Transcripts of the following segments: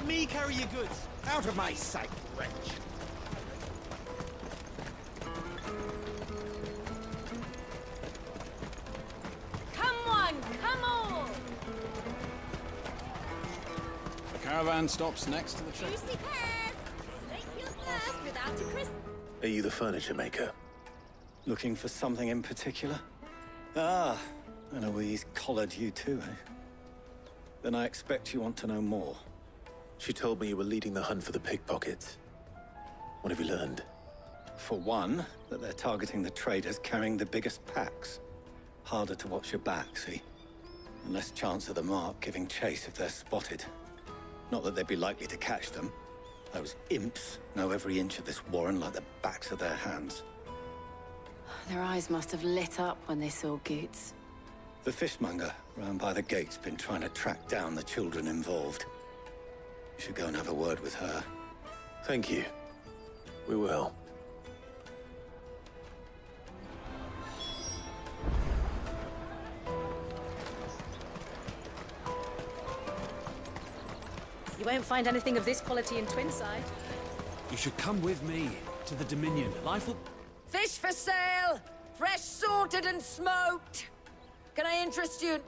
Let me carry your goods. Out of my sight, wretch. Come on, come on! The caravan stops next to the train. Juicy pears! Slake your thirst without a crisp. Are you the furniture maker? Looking for something in particular? Ah, Eloise collared you too, eh? Then I expect you want to know more. She told me you were leading the hunt for the pickpockets. What have you learned? For one, that they're targeting the traders carrying the biggest packs. Harder to watch your back, see? And less chance of the mark giving chase if they're spotted. Not that they'd be likely to catch them. Those imps know every inch of this warren like the backs of their hands. Their eyes must have lit up when they saw Goots. The fishmonger round by the gate's been trying to track down the children involved. You should go and have a word with her. Thank you. We will. You won't find anything of this quality in Twinside. You should come with me to the Dominion. Life will... Fish for sale! Fresh sorted and smoked! Can I interest you in...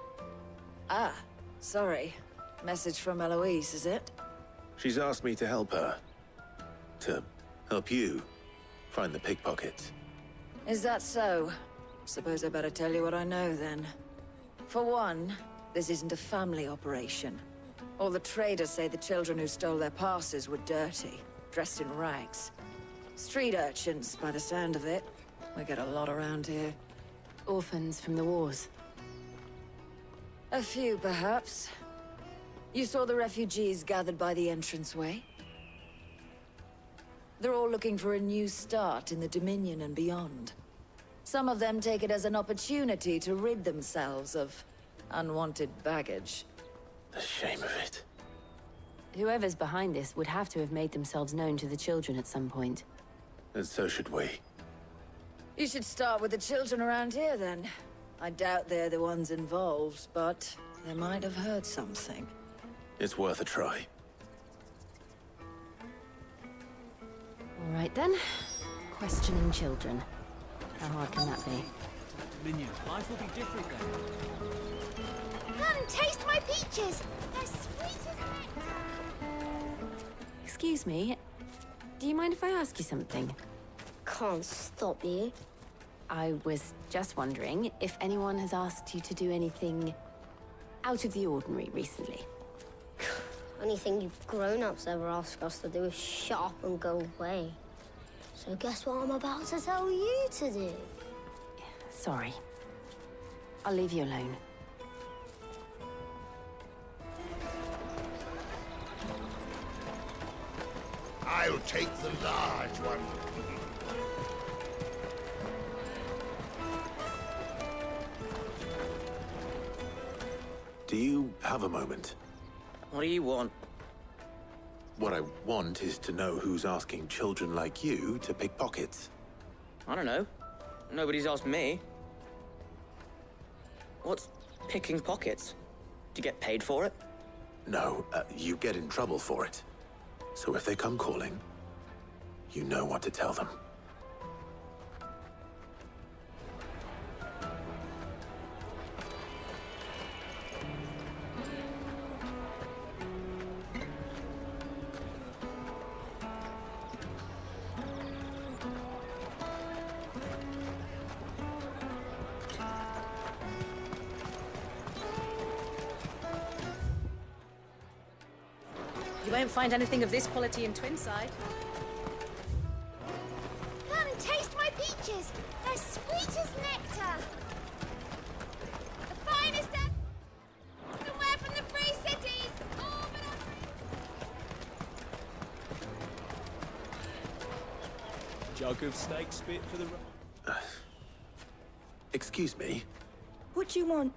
Ah, sorry. Message from Eloise, is it? She's asked me to help her. To help you find the pickpockets. Is that so? Suppose I better tell you what I know, then. For one, this isn't a family operation. All the traders say the children who stole their passes were dirty, dressed in rags. Street urchins, by the sound of it. We get a lot around here. Orphans from the wars. A few, perhaps. You saw the refugees gathered by the entranceway? They're all looking for a new start in the Dominion and beyond. Some of them take it as an opportunity to rid themselves of unwanted baggage. The shame of it. Whoever's behind this would have to have made themselves known to the children at some point. And so should we. You should start with the children around here, then. I doubt they're the ones involved, but they might have heard something. It's worth a try. All right, then. Questioning children. How hard can that be? Dominion. Life will be different then. Come, taste my peaches! They're sweet as nectar! Excuse me. Do you mind if I ask you something? Can't stop you. I was just wondering if anyone has asked you to do anything out of the ordinary recently. Anything you grown-ups ever ask us to do is shut up and go away. So guess what I'm about to tell you to do? Sorry. I'll leave you alone. I'll take the large one. Do you have a moment? What do you want? What I want is to know who's asking children like you to pick pockets. I don't know. Nobody's asked me. What's picking pockets? Do you get paid for it? No, you get in trouble for it. So if they come calling, you know what to tell them. You won't find anything of this quality in Twinside. Come, taste my peaches! They're sweet as nectar! The finest everywhere from the free cities! All but Jug of snake spit for the... Excuse me? What do you want?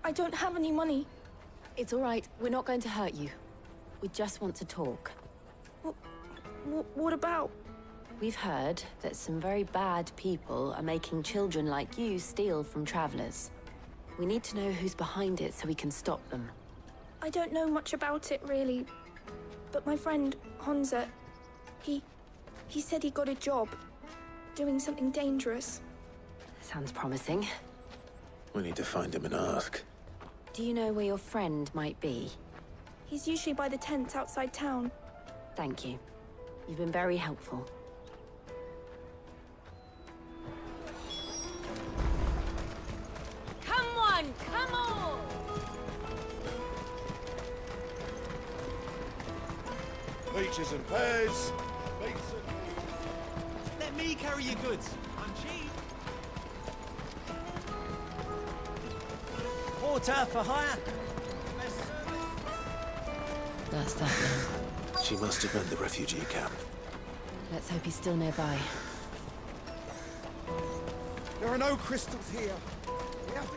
I don't have any money. It's all right. We're not going to hurt you. We just want to talk. What about? We've heard that some very bad people are making children like you steal from travelers. We need to know who's behind it so we can stop them. I don't know much about it, really. but my friend, Hansa, he said he got a job doing something dangerous. Sounds promising. We need to find him and ask. Do you know where your friend might be? He's usually by the tents outside town. Thank you. You've been very helpful. Come on, come on! Peaches and pears. Let me carry your goods. I'm cheap. Porter for hire. That's that now. She must have meant the refugee camp. Let's hope he's still nearby. There are no crystals here. We have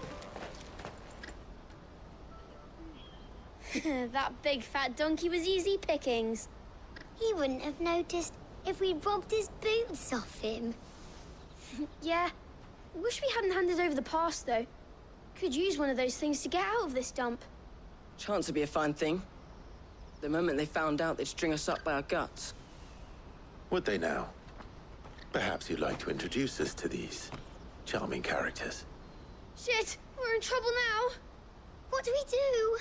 to... That big fat donkey was easy pickings. He wouldn't have noticed if we'd robbed his boots off him. Yeah. Wish we hadn't handed over the pass, though. Could use one of those things to get out of this dump. Chance would be a fine thing. The moment they found out, they'd string us up by our guts. Would they now? Perhaps you'd like to introduce us to these charming characters. Shit! We're in trouble now! What do we do?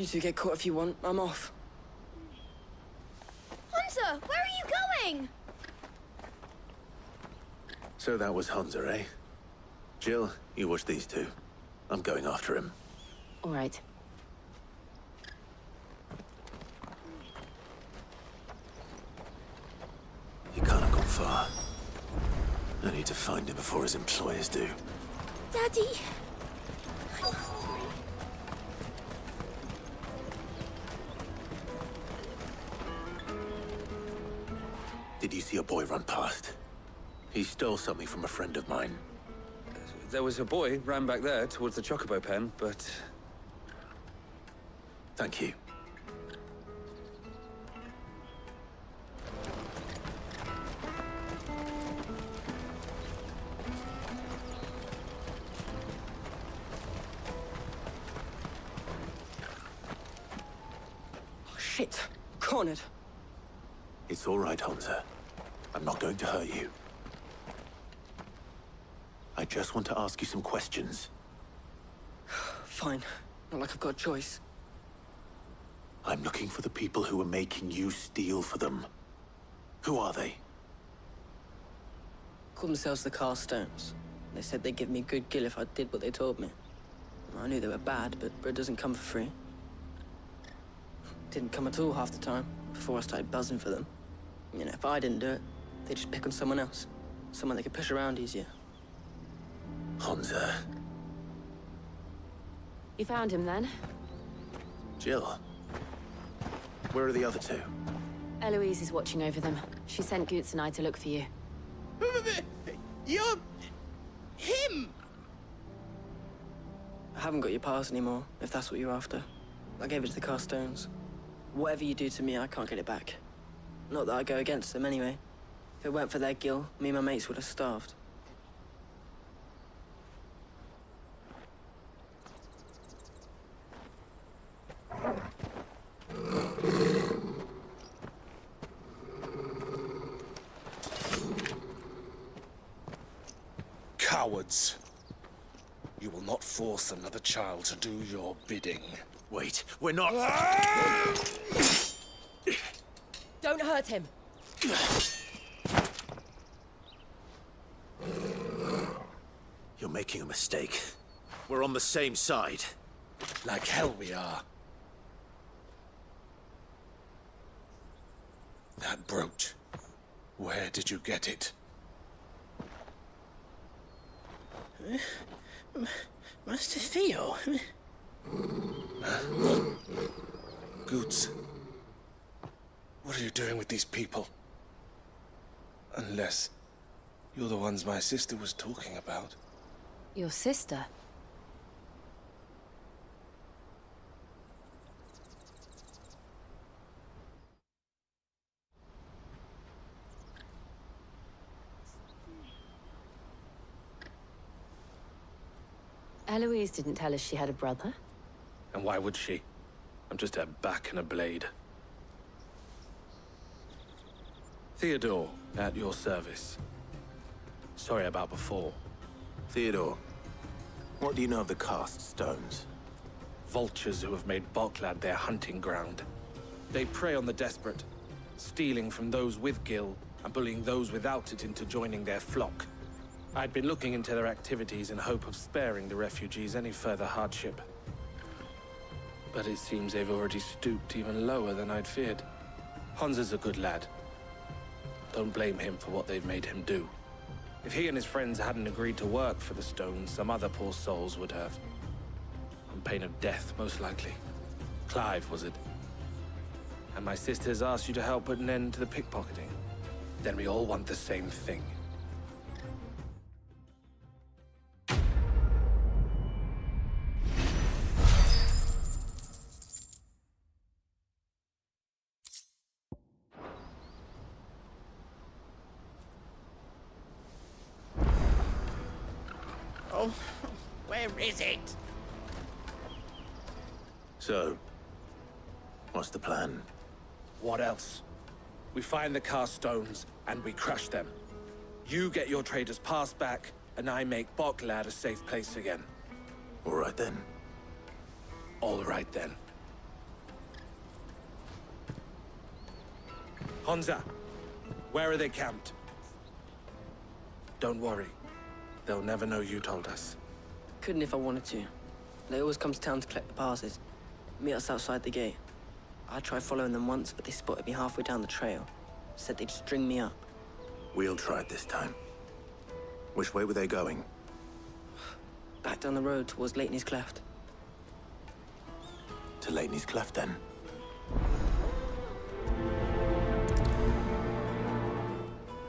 You two get caught if you want. I'm off. Hunter, where are you going? So that was Hansa, eh? Jill, you watch these two. I'm going after him. All right. He can't have gone far. I need to find him before his employers do. Daddy! Did you see a boy run past? He stole something from a friend of mine. There was a boy ran back there towards the chocobo pen, but... Thank you. Oh, shit. Cornered. It's all right, Hansa. I'm not going to hurt you. I just want to ask you some questions. Fine. Not like I've got a choice. I'm looking for the people who are making you steal for them. Who are they? Called themselves the Carstones. They said they'd give me good gill if I did what they told me. I knew they were bad, but bread doesn't come for free. Didn't come at all half the time, before I started buzzing for them. You know, if I didn't do it, they'd just pick on someone else. Someone they could push around easier. Hansa. You found him then? Jill. Where are the other two? Eloise is watching over them. She sent Goots and I to look for you. You're... him! I haven't got your pass anymore, if that's what you're after. I gave it to the Carstones. Whatever you do to me, I can't get it back. Not that I go against them anyway. If it weren't for their gill, me and my mates would have starved. Cowards. You will not force another child to do your bidding. Wait, we're not... Don't hurt him. You're making a mistake. We're on the same side. Like hell we are. That brooch. Where did you get it? Master Theo. Goots. What are you doing with these people? Unless you're the ones my sister was talking about. Your sister? Eloise didn't tell us she had a brother. And why would she? I'm just her back and a blade. Theodore, at your service. Sorry about before. Theodore, what do you know of the cast stones? Vultures who have made Boklad their hunting ground. They prey on the desperate, stealing from those with Gil and bullying those without it into joining their flock. I'd been looking into their activities in hope of sparing the refugees any further hardship. But it seems they've already stooped even lower than I'd feared. Hansa's a good lad. Don't blame him for what they've made him do. If he and his friends hadn't agreed to work for the stones, some other poor souls would have. On pain of death, most likely. Clive, was it? And my sisters asked you to help put an end to the pickpocketing. Then we all want the same thing. Oh, where is it? So, what's the plan? What else? We find the cast stones, and we crush them. You get your trader's pass back, and I make Boklad a safe place again. All right then. All right then. Hansa, where are they camped? Don't worry. They'll never know you told us. Couldn't if I wanted to. They always come to town to collect the passes. Meet us outside the gate. I tried following them once, but they spotted me halfway down the trail. Said they'd string me up. We'll try it this time. Which way were they going? Back down the road towards Leitney's Cleft. To Leitney's Cleft, then?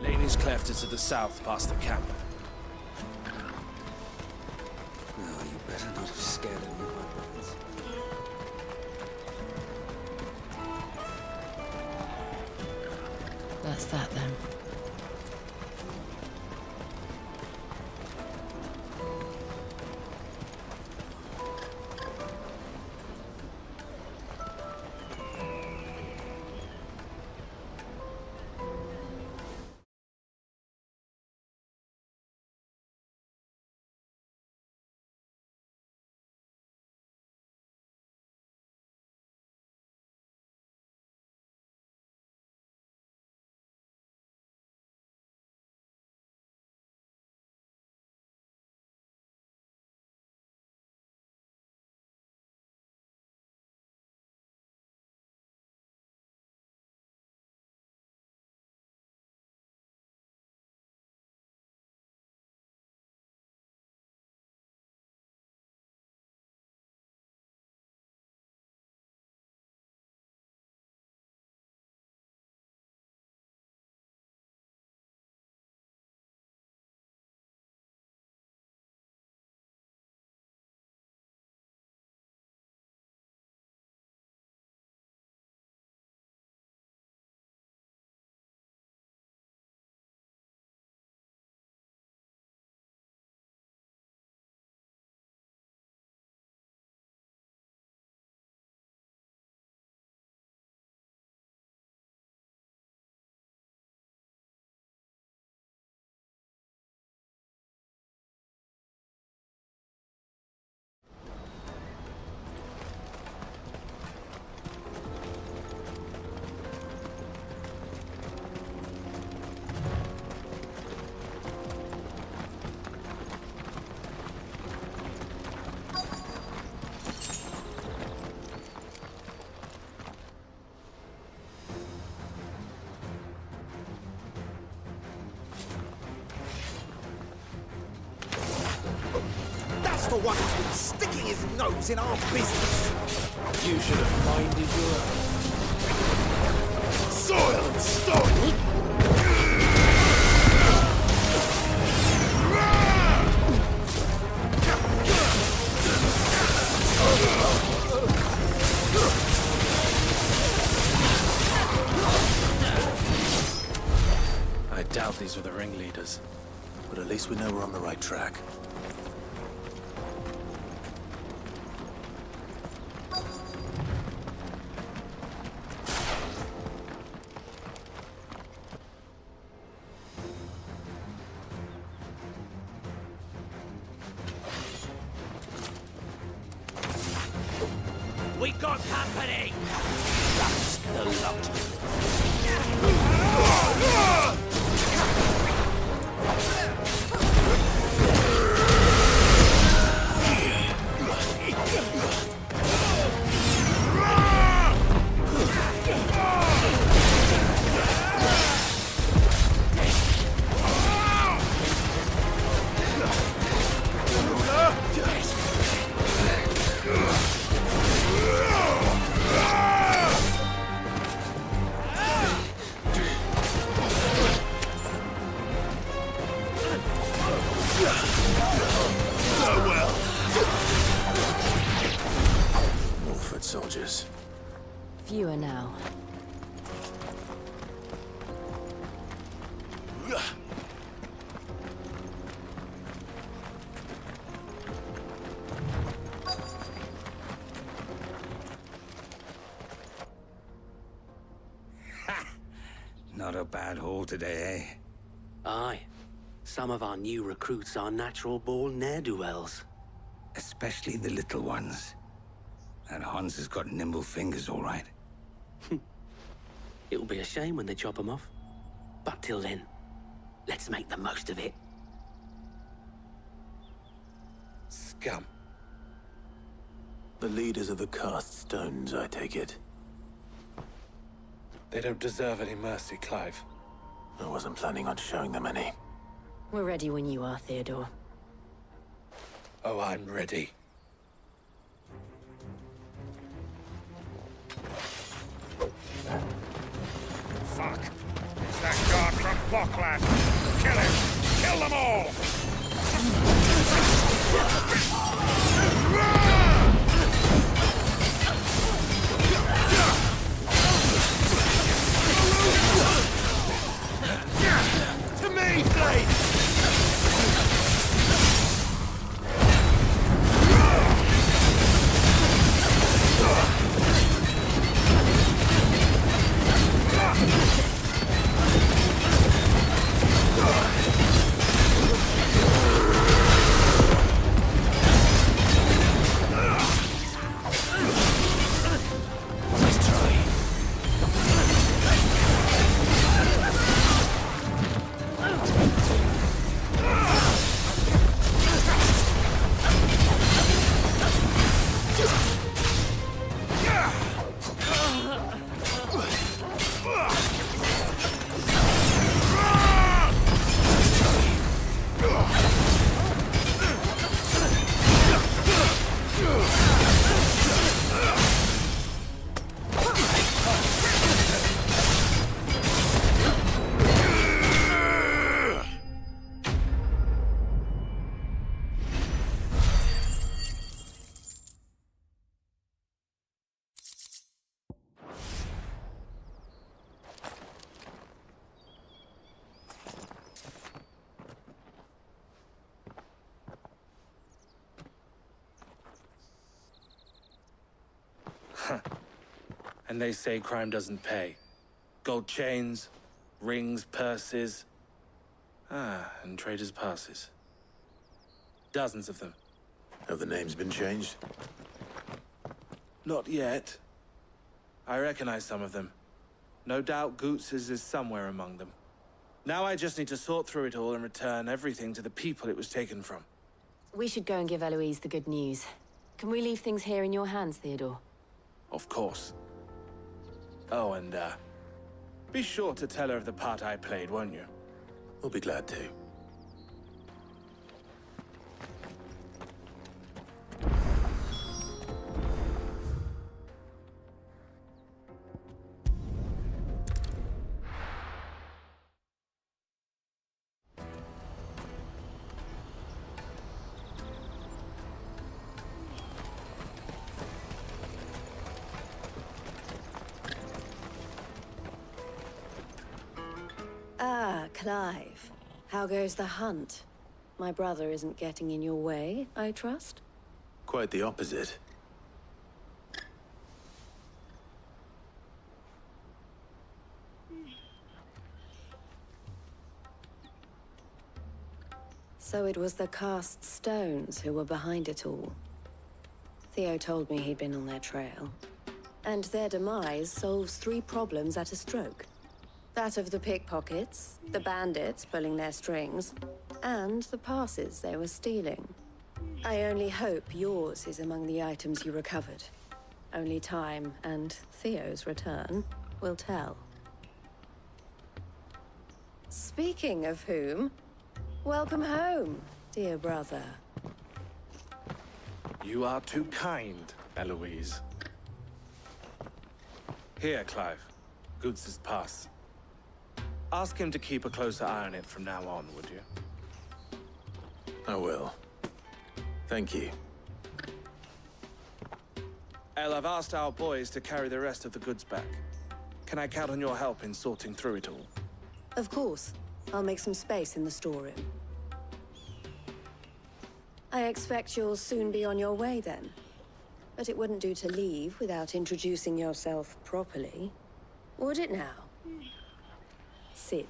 Leitney's Cleft is to the south, past the camp. Well, you better not have scared any of my brothers. That's that then. That's the one who's been sticking his nose in our business. You should have minded your own. Soil and stone! I doubt these were the ringleaders. But at least we know we're on the right track. We got company! That's the lot. Soldiers. Fewer now. Not a bad haul today, eh? Aye. Some of our new recruits are natural-born ne'er-do-wells. Especially the little ones. That Hans has got nimble fingers, all right. It'll be a shame when they chop them off. But till then, let's make the most of it. Scum. The leaders of the cast stones, I take it. They don't deserve any mercy, Clive. I wasn't planning on showing them any. We're ready when you are, Theodore. Oh, I'm ready. Fuck! It's that guard from Bockland! Kill him! Kill them all! To me, Blade! And they say crime doesn't pay. Gold chains, rings, purses. And traders' passes. Dozens of them. Have the names been changed? Not yet. I recognize some of them. No doubt Goots's is somewhere among them. Now I just need to sort through it all and return everything to the people it was taken from. We should go and give Eloise the good news. Can we leave things here in your hands, Theodore? Of course. Oh, and, be sure to tell her of the part I played, won't you? We'll be glad to. Clive. How goes the hunt? My brother isn't getting in your way, I trust? Quite the opposite. So it was the cast stones who were behind it all. Theo told me he'd been on their trail. And their demise solves 3 problems at a stroke. That of the pickpockets, the bandits pulling their strings, and the passes they were stealing. I only hope yours is among the items you recovered. Only time and Theo's return will tell. Speaking of whom, welcome home, dear brother. You are too kind, Eloise. Here, Clive. Goods' pass. Ask him to keep a closer eye on it from now on, would you? I will. Thank you. El, I've asked our boys to carry the rest of the goods back. Can I count on your help in sorting through it all? Of course. I'll make some space in the storeroom. I expect you'll soon be on your way then. But it wouldn't do to leave without introducing yourself properly. Would it now? Sid.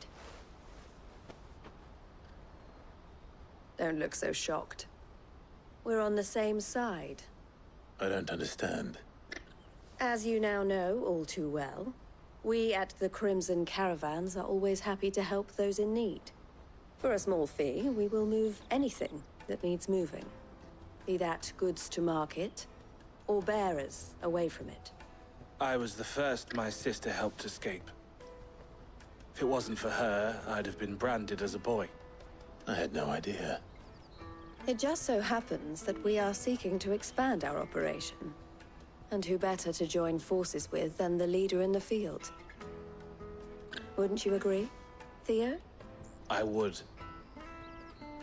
Don't look so shocked. We're on the same side. I don't understand. As you now know all too well, we at the Crimson Caravans are always happy to help those in need. For a small fee, we will move anything that needs moving. Be that goods to market, or bearers away from it. I was the first my sister helped escape. If it wasn't for her, I'd have been branded as a boy. I had no idea. It just so happens that we are seeking to expand our operation. And who better to join forces with than the leader in the field? Wouldn't you agree, Theo? I would.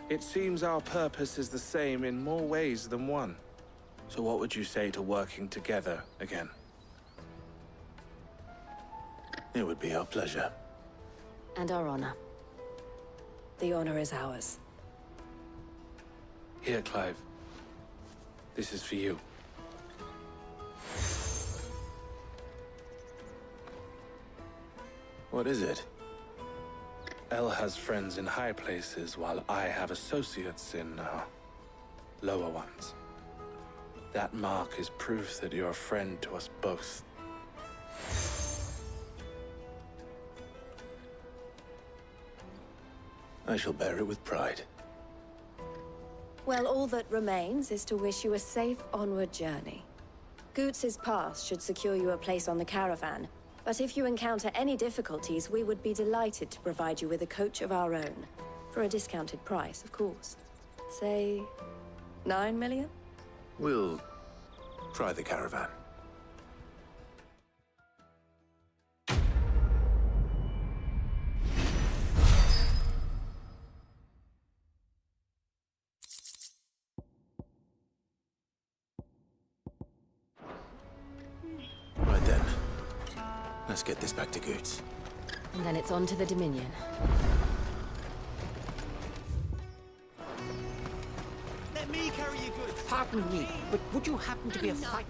It seems our purpose is the same in more ways than one. So what would you say to working together again? It would be our pleasure. And our honor. The honor is ours. Here, Clive. This is for you. What is it? El has friends in high places, while I have associates in, lower ones. That mark is proof that you're a friend to us both. I shall bear it with pride. Well, all that remains is to wish you a safe onward journey. Goots' pass should secure you a place on the caravan, but if you encounter any difficulties, we would be delighted to provide you with a coach of our own. For a discounted price, of course. Say, 9 million? We'll try the caravan. Right then. Let's get this back to Goots. And then it's on to the Dominion. Let me carry you goods. Pardon me, but would you happen to be a fight?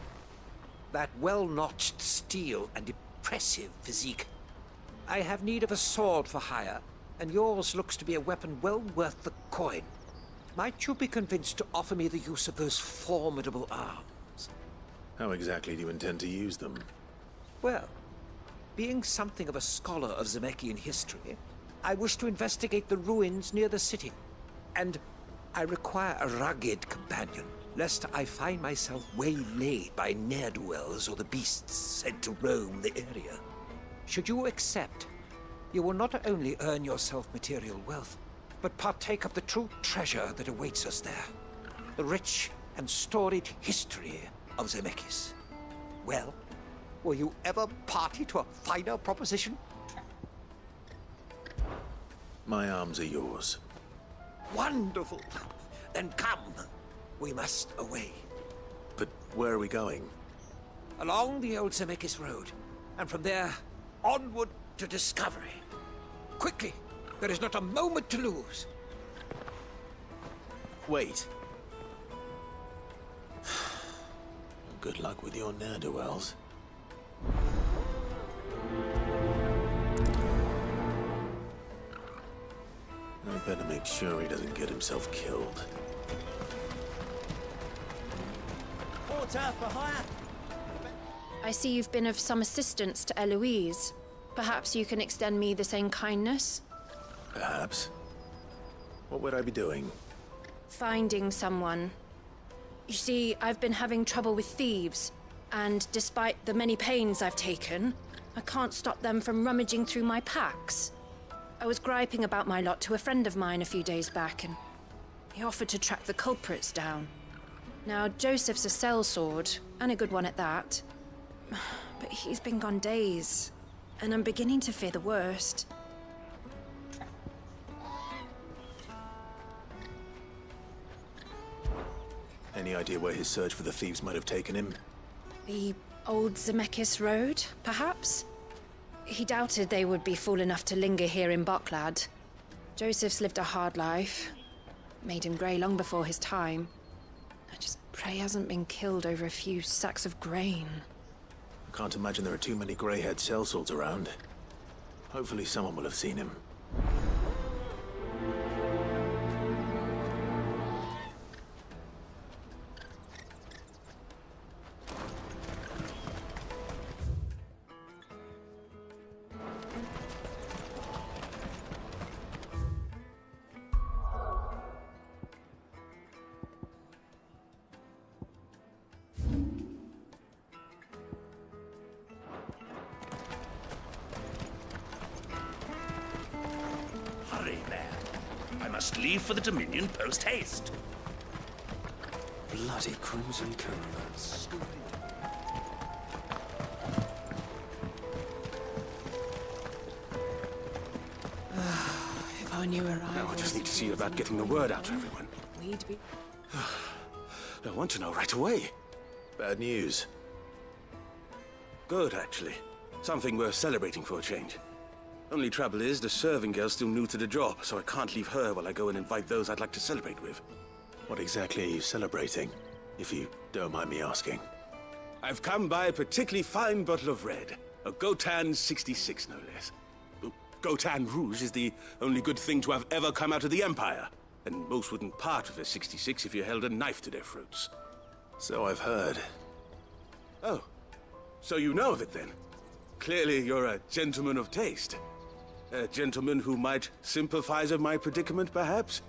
That well-notched steel and impressive physique. I have need of a sword for hire, and yours looks to be a weapon well worth the coin. Might you be convinced to offer me the use of those formidable arms? How exactly do you intend to use them? Well, being something of a scholar of Zemeckis history, I wish to investigate the ruins near the city. And I require a rugged companion, lest I find myself waylaid by ne'er-do-wells or the beasts sent to roam the area. Should you accept, you will not only earn yourself material wealth, but partake of the true treasure that awaits us there. The rich and storied history of Zemeckis. Well, were you ever party to a finer proposition? My arms are yours. Wonderful! Then come. We must away. But where are we going? Along the old Zemeckis Road, and from there, onward to discovery. Quickly! There is not a moment to lose. Wait. Good luck with your ne'er-do-wells. I better make sure he doesn't get himself killed. Porter for hire. I see you've been of some assistance to Eloise. Perhaps you can extend me the same kindness? Perhaps. What would I be doing? Finding someone. You see, I've been having trouble with thieves, and despite the many pains I've taken, I can't stop them from rummaging through my packs. I was griping about my lot to a friend of mine a few days back, and he offered to track the culprits down. Now, Joseph's a sellsword, and a good one at that. But he's been gone days, and I'm beginning to fear the worst. Any idea where his search for the thieves might have taken him? The old Zemeckis Road, perhaps? He doubted they would be fool enough to linger here in Boklad. Joseph's lived a hard life. Made him grey long before his time. I just pray he hasn't been killed over a few sacks of grain. I can't imagine there are too many grey-haired sellswords around. Hopefully someone will have seen him. Hurry, man. I must leave for the Dominion post-haste. Bloody Crimson Caravans. If I knew where I Now I just need to see about getting the word out to everyone. We'd be... I want to know right away. Bad news. Good, actually. Something worth celebrating for a change. Only trouble is, the serving girl's still new to the job, so I can't leave her while I go and invite those I'd like to celebrate with. What exactly are you celebrating, if you don't mind me asking? I've come by a particularly fine bottle of red. A Gotan 66, no less. Gotan Rouge is the only good thing to have ever come out of the Empire. And most wouldn't part with a 66 if you held a knife to their throats. So I've heard. Oh. So you know of it, then? Clearly you're a gentleman of taste. A gentleman who might sympathize with my predicament, perhaps?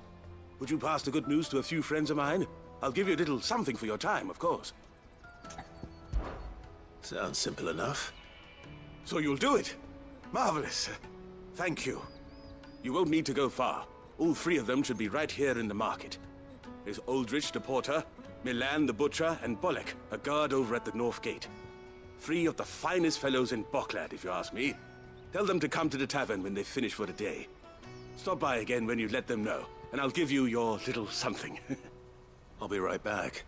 Would you pass the good news to a few friends of mine? I'll give you a little something for your time, of course. Sounds simple enough. So you'll do it? Marvelous. Thank you. You won't need to go far. All three of them should be right here in the market. There's Aldrich the porter, Milan the butcher, and Bolek, a guard over at the north gate. Three of the finest fellows in Boklad, if you ask me. Tell them to come to the tavern when they finish for the day. Stop by again when you let them know, and I'll give you your little something. I'll be right back.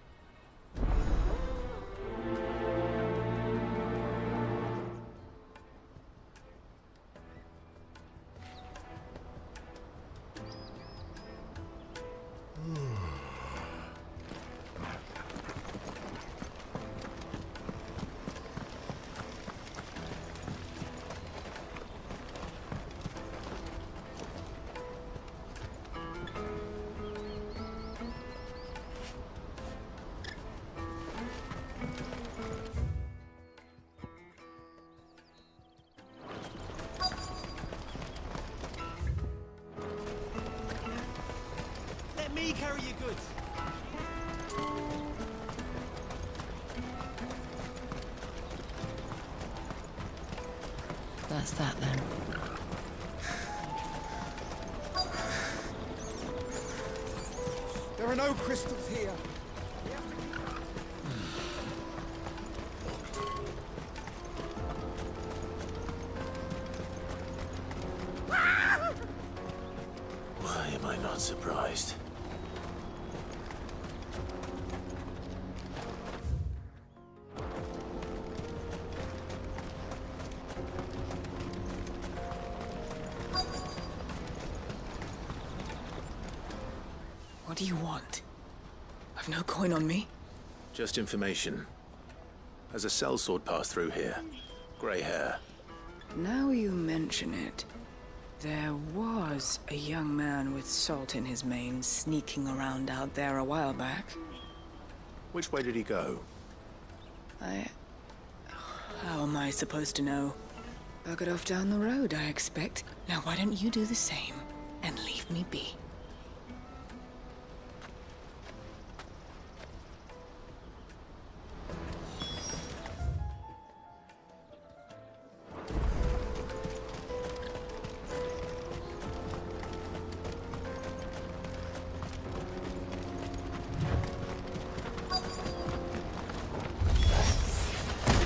Let me carry your goods. That's that then. There are no crystals here. Why am I not surprised? What do you want? I've no coin on me. Just information. Has a sellsword passed through here? Grey hair. Now you mention it, there was a young man with salt in his mane sneaking around out there a while back. Which way did he go? How am I supposed to know? Buggered off down the road, I expect. Now why don't you do the same and leave me be?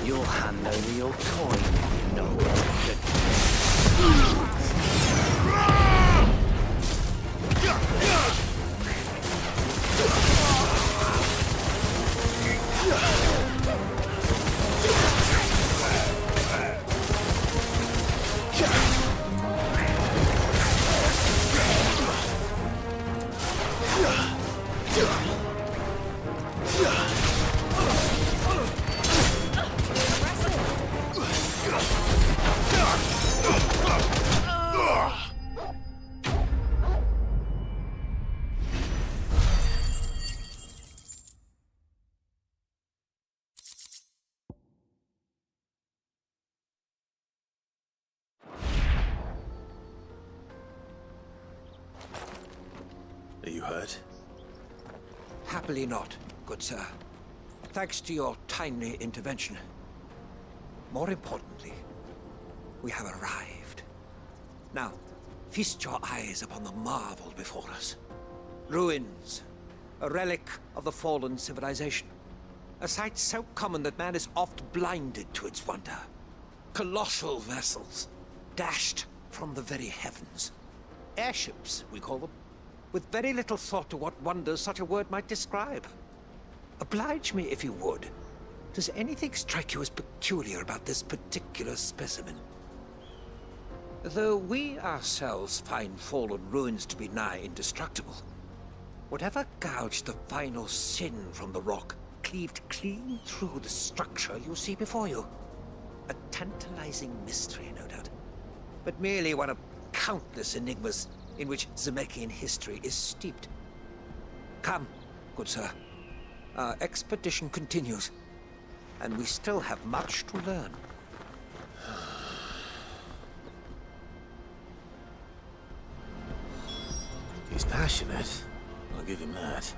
You'll hand over your coin, you know it. Are you hurt? Happily not, good sir. Thanks to your timely intervention. More importantly, we have arrived. Now, feast your eyes upon the marvel before us. Ruins, a relic of the fallen civilization. A sight so common that man is oft blinded to its wonder. Colossal vessels, dashed from the very heavens. Airships, we call them, with very little thought to what wonders such a word might describe. Oblige me if you would. Does anything strike you as peculiar about this particular specimen? Though we ourselves find fallen ruins to be nigh indestructible, whatever gouged the final sin from the rock cleaved clean through the structure you see before you. A tantalizing mystery, no doubt, but merely one of countless enigmas in which Zemeckis history is steeped. Come, good sir. Our expedition continues, and we still have much to learn. He's passionate. I'll give him that.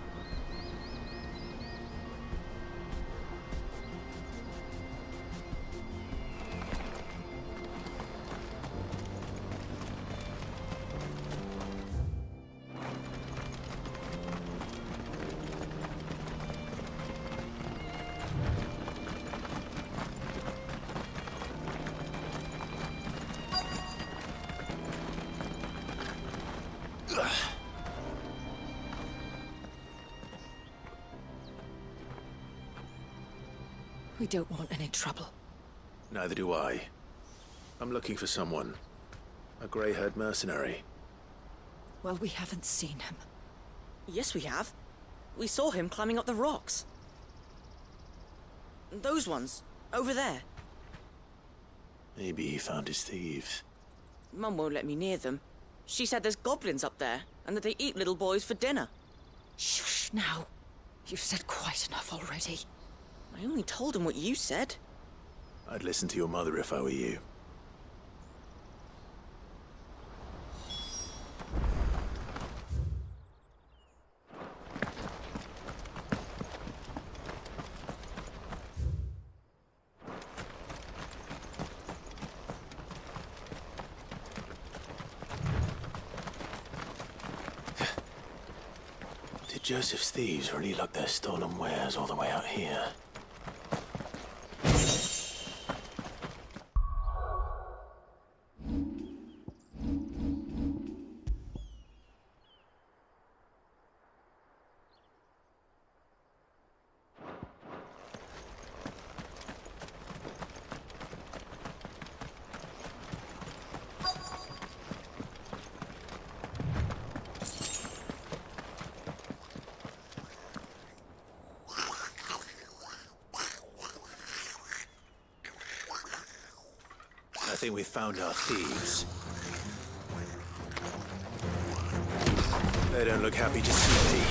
We don't want any trouble. Neither do I. I'm looking for someone. A grey-haired mercenary. Well, we haven't seen him. Yes, we have. We saw him climbing up the rocks. Those ones, over there. Maybe he found his thieves. Mum won't let me near them. She said there's goblins up there, and that they eat little boys for dinner. Shush, now. You've said quite enough already. I only told him what you said. I'd listen to your mother if I were you. Did Joseph's thieves really lug their stolen wares all the way out here? I think we've found our thieves. They don't look happy to see me.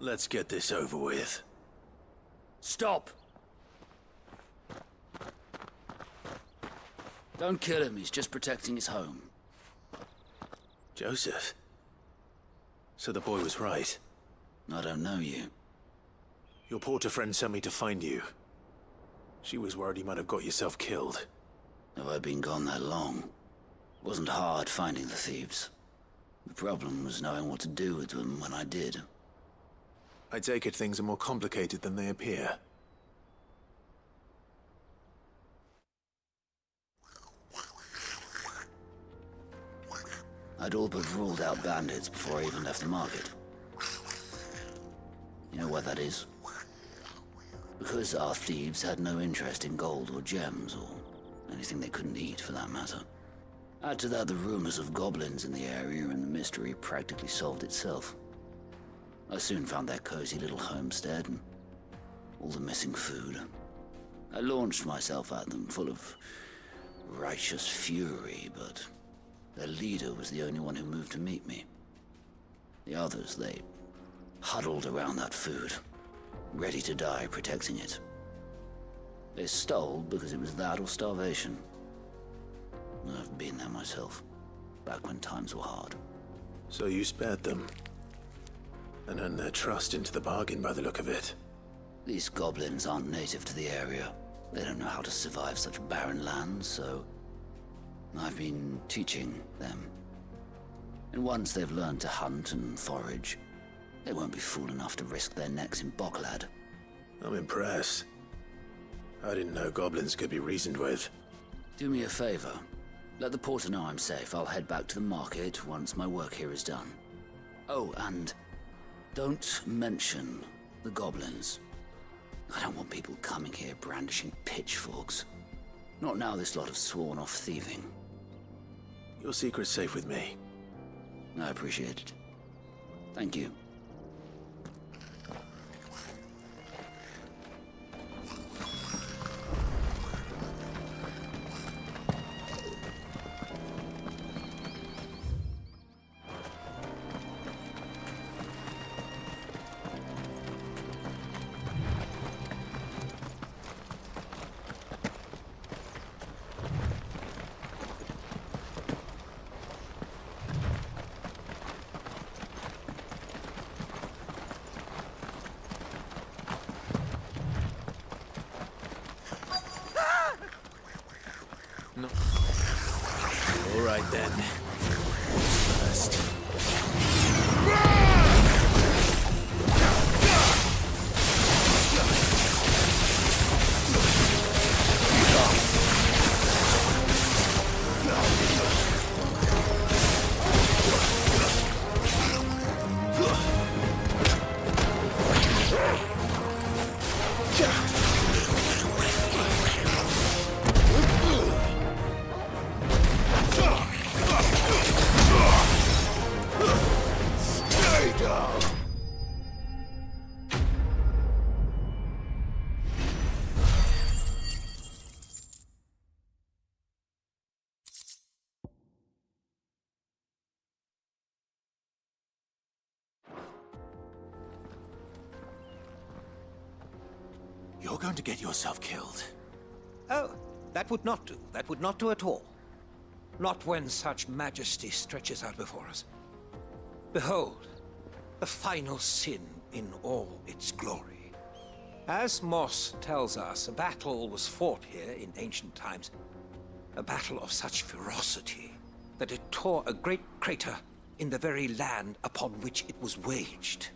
Let's get this over with. Stop! Don't kill him, he's just protecting his home. Joseph? So the boy was right? I don't know you. Your porter friend sent me to find you. She was worried you might have got yourself killed. Have I been gone that long? It wasn't hard finding the thieves. The problem was knowing what to do with them when I did. I take it things are more complicated than they appear. I'd all but ruled out bandits before I even left the market. You know why that is? Because our thieves had no interest in gold or gems, or anything they couldn't eat for that matter. Add to that the rumors of goblins in the area, and the mystery practically solved itself. I soon found their cozy little homestead, and all the missing food. I launched myself at them, full of righteous fury, but their leader was the only one who moved to meet me. The others, they huddled around that food, ready to die protecting it. They stole because it was that or starvation. I've been there myself, back when times were hard. So you spared them, and earned their trust into the bargain by the look of it. These goblins aren't native to the area. They don't know how to survive such barren lands, so I've been teaching them. And once they've learned to hunt and forage, they won't be fool enough to risk their necks in Boklad. I'm impressed. I didn't know goblins could be reasoned with. Do me a favor. Let the porter know I'm safe. I'll head back to the market once my work here is done. Oh, and don't mention the goblins. I don't want people coming here brandishing pitchforks. Not now this lot have sworn off thieving. Your secret's safe with me. I appreciate it. Thank you. No. All right then. First. You're going to get yourself killed. Oh, that would not do. That would not do at all. Not when such majesty stretches out before us. Behold, the final sin in all its glory. As Moss tells us, a battle was fought here in ancient times. A battle of such ferocity that it tore a great crater in the very land upon which it was waged.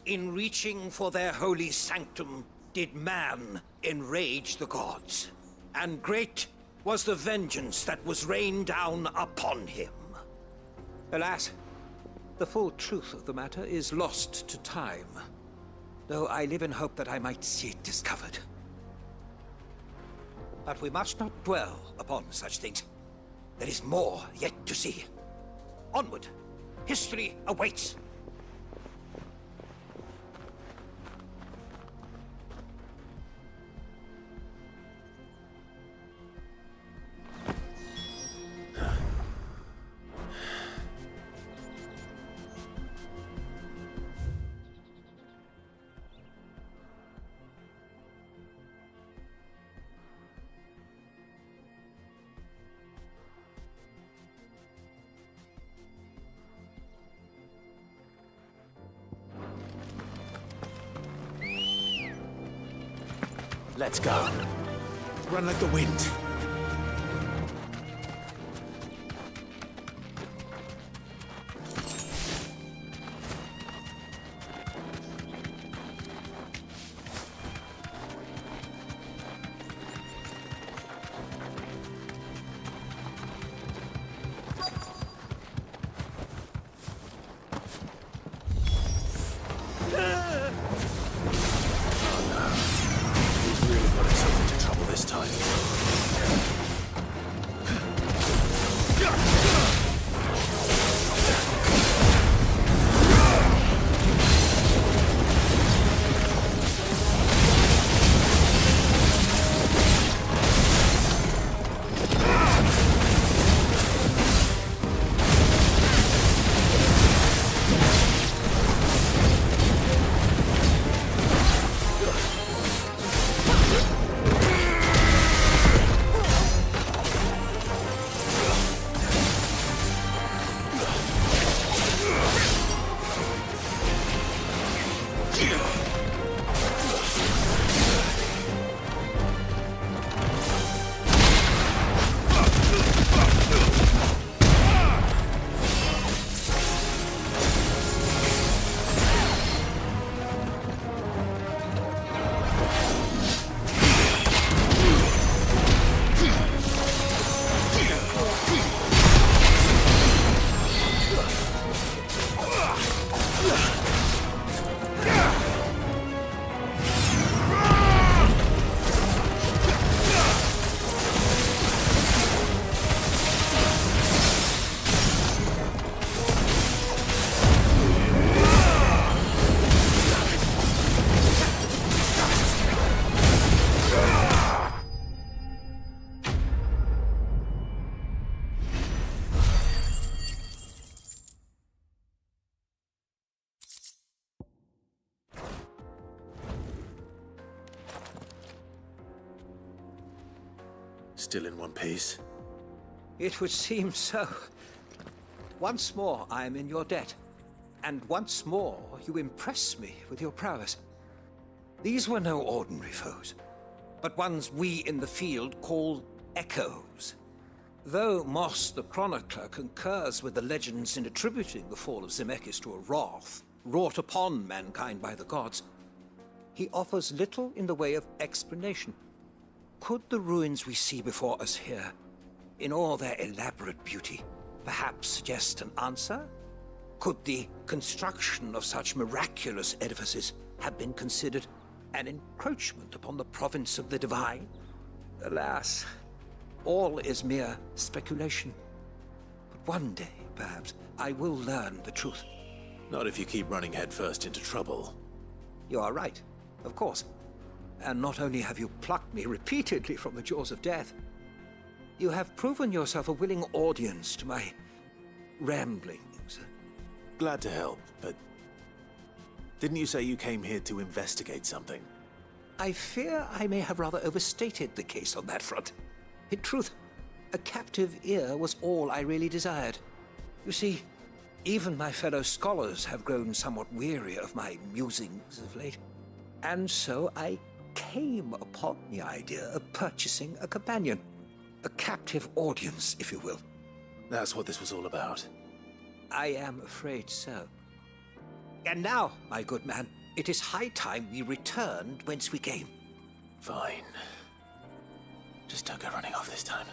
In reaching for their holy sanctum, did man enrage the gods, and great was the vengeance that was rained down upon him. Alas, the full truth of the matter is lost to time, though I live in hope that I might see it discovered. But we must not dwell upon such things. There is more yet to see. Onward! History awaits! Let's go. Run like the wind. Still in one piece? It would seem so. Once more I am in your debt, and once more you impress me with your prowess. These were no ordinary foes, but ones we in the field call echoes. Though Moss the Chronicler concurs with the legends in attributing the fall of Zemeckis to a wrath wrought upon mankind by the gods, he offers little in the way of explanation. Could the ruins we see before us here, in all their elaborate beauty, perhaps suggest an answer? Could the construction of such miraculous edifices have been considered an encroachment upon the province of the divine? Alas, all is mere speculation. But one day, perhaps, I will learn the truth. Not if you keep running headfirst into trouble. You are right, of course. And not only have you plucked me repeatedly from the jaws of death, you have proven yourself a willing audience to my ramblings. Glad to help, but didn't you say you came here to investigate something? I fear I may have rather overstated the case on that front. In truth, a captive ear was all I really desired. You see, even my fellow scholars have grown somewhat weary of my musings of late. And so I came upon the idea of purchasing a companion. A captive audience, if you will. That's what this was all about. I am afraid so. And now, my good man, it is high time we returned whence we came. Fine. Just don't go running off this time.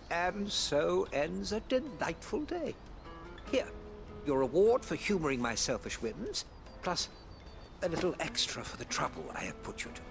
And so ends a delightful day. Here, your reward for humoring my selfish whims, plus a little extra for the trouble I have put you to.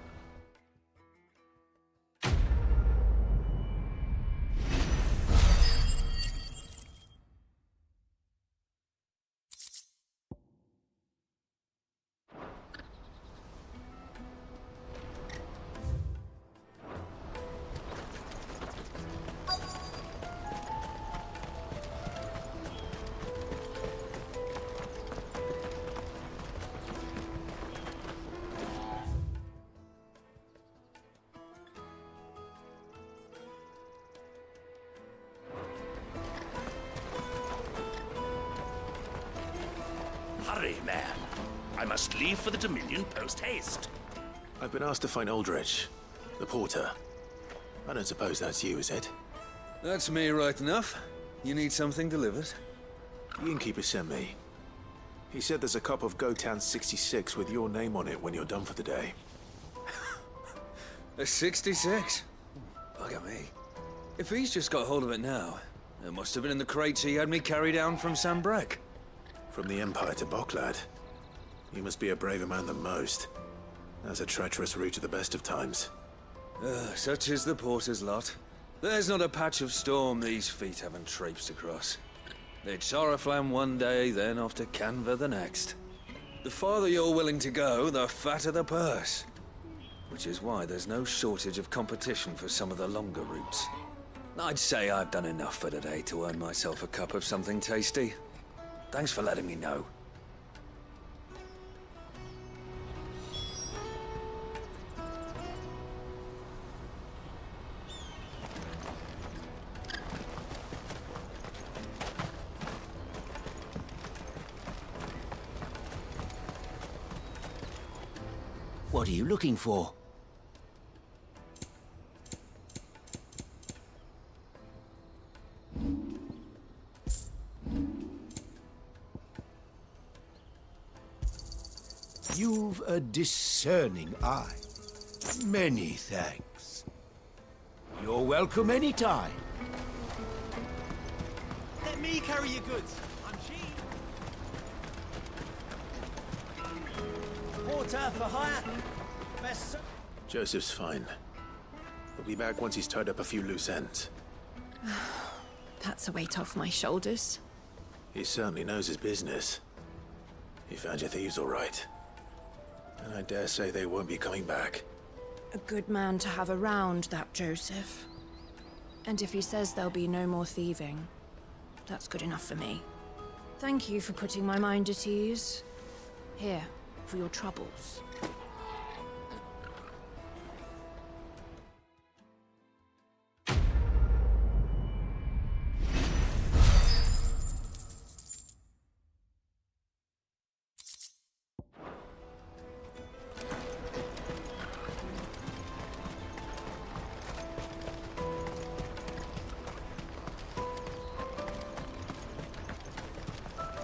must leave for the Dominion post-haste. I've been asked to find Aldrich, the porter. I don't suppose that's you, is it? That's me, right enough. You need something delivered? The innkeeper sent me. He said there's a cup of Gotan 66 with your name on it when you're done for the day. A 66? Look at me. If he's just got hold of it now, it must have been in the crates he had me carry down from Sambrek. From the Empire to Boklad. You must be a braver man than most. That's a treacherous route to the best of times. Such is the porter's lot. There's not a patch of storm these feet haven't traipsed across. It's Oriflamme one day, then off to Canva the next. The farther you're willing to go, the fatter the purse. Which is why there's no shortage of competition for some of the longer routes. I'd say I've done enough for today to earn myself a cup of something tasty. Thanks for letting me know. What are you looking for? You've a discerning eye. Many thanks. You're welcome anytime. Let me carry your goods. I'm cheap. Porter for hire. Best. Joseph's fine. He'll be back once he's tied up a few loose ends. That's a weight off my shoulders. He certainly knows his business. He found your thieves all right. And I dare say they won't be coming back. A good man to have around, that Joseph. And if he says there'll be no more thieving, that's good enough for me. Thank you for putting my mind at ease. Here, for your troubles.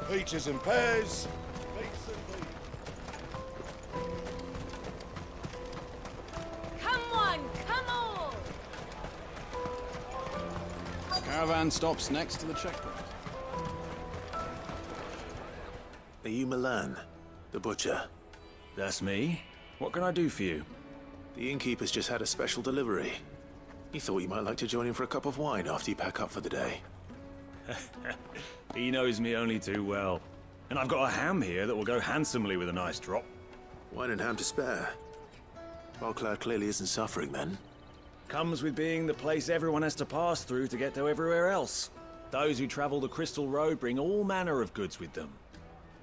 Peaches and pears. Come on, come on! Caravan stops next to the checkpoint. Are you Milan, the butcher? That's me. What can I do for you? The innkeeper's just had a special delivery. He thought you might like to join him for a cup of wine after you pack up for the day. He knows me only too well. And I've got a ham here that will go handsomely with a nice drop. Wine and ham to spare. Boklad clearly isn't suffering then. Comes with being the place everyone has to pass through to get to everywhere else. Those who travel the Crystal Road bring all manner of goods with them.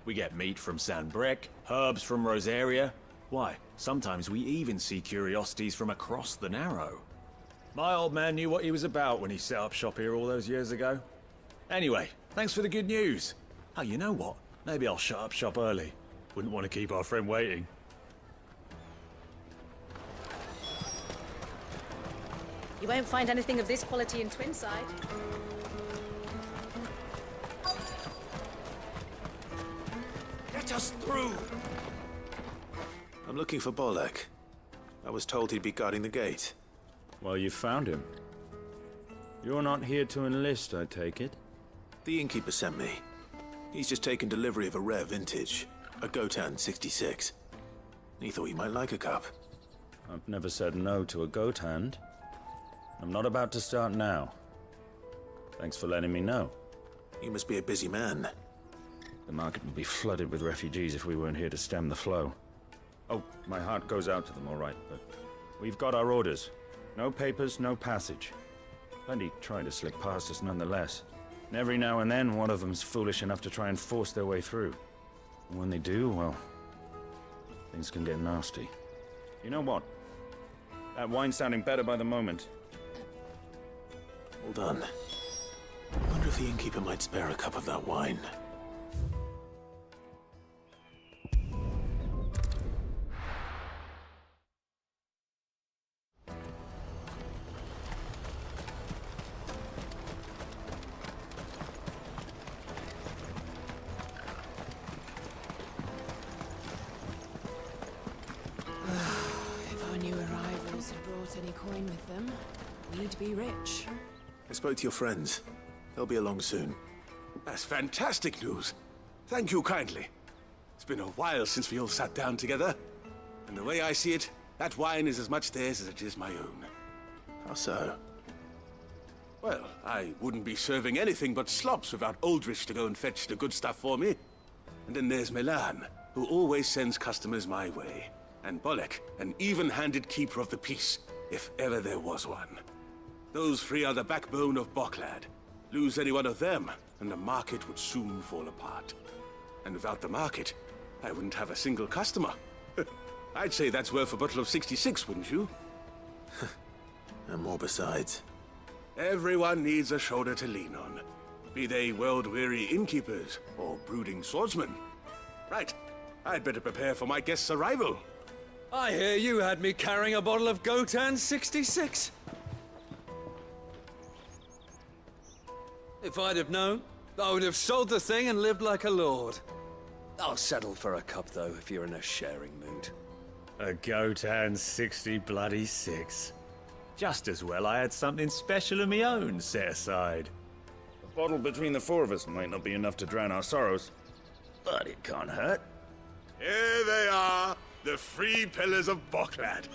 We get meat from Sanbrek, herbs from Rosaria. Why, sometimes we even see curiosities from across the Narrow. My old man knew what he was about when he set up shop here all those years ago. Anyway, thanks for the good news. Oh, you know what? Maybe I'll shut up shop early. Wouldn't want to keep our friend waiting. You won't find anything of this quality in Twinside. Get us through! I'm looking for Bolek. I was told he'd be guarding the gate. Well, you found him. You're not here to enlist, I take it? The innkeeper sent me. He's just taken delivery of a rare vintage, a Gotan 66. He thought you might like a cup. I've never said no to a goat hand. I'm not about to start now. Thanks for letting me know. You must be a busy man. The market would be flooded with refugees if we weren't here to stem the flow. Oh, my heart goes out to them, all right, but we've got our orders. No papers, no passage. Plenty try to slip past us nonetheless. And every now and then, one of them's foolish enough to try and force their way through. And when they do, well, things can get nasty. You know what? That wine's sounding better by the moment. Well done. I wonder if the innkeeper might spare a cup of that wine. new arrivals had brought any coin with them, we'd be rich. I spoke to your friends. They'll be along soon. That's fantastic news. Thank you kindly. It's been a while since we all sat down together. And the way I see it, that wine is as much theirs as it is my own. How so? Well, I wouldn't be serving anything but slops without Aldrich to go and fetch the good stuff for me. And then there's Milan, who always sends customers my way. And Bolek, an even-handed keeper of the peace, if ever there was one. Those three are the backbone of Boklad. Lose any one of them, and the market would soon fall apart. And without the market, I wouldn't have a single customer. I'd say that's worth a bottle of 66, wouldn't you? And more besides. Everyone needs a shoulder to lean on. Be they world-weary innkeepers or brooding swordsmen. Right, I'd better prepare for my guest's arrival. I hear you had me carrying a bottle of Gotan 66. If I'd have known, I would have sold the thing and lived like a lord. I'll settle for a cup, though, if you're in a sharing mood. A Gotan 66. Just as well I had something special of my own set aside. A bottle between the four of us might not be enough to drown our sorrows, but it can't hurt. Here they are, the three pillars of Boklad.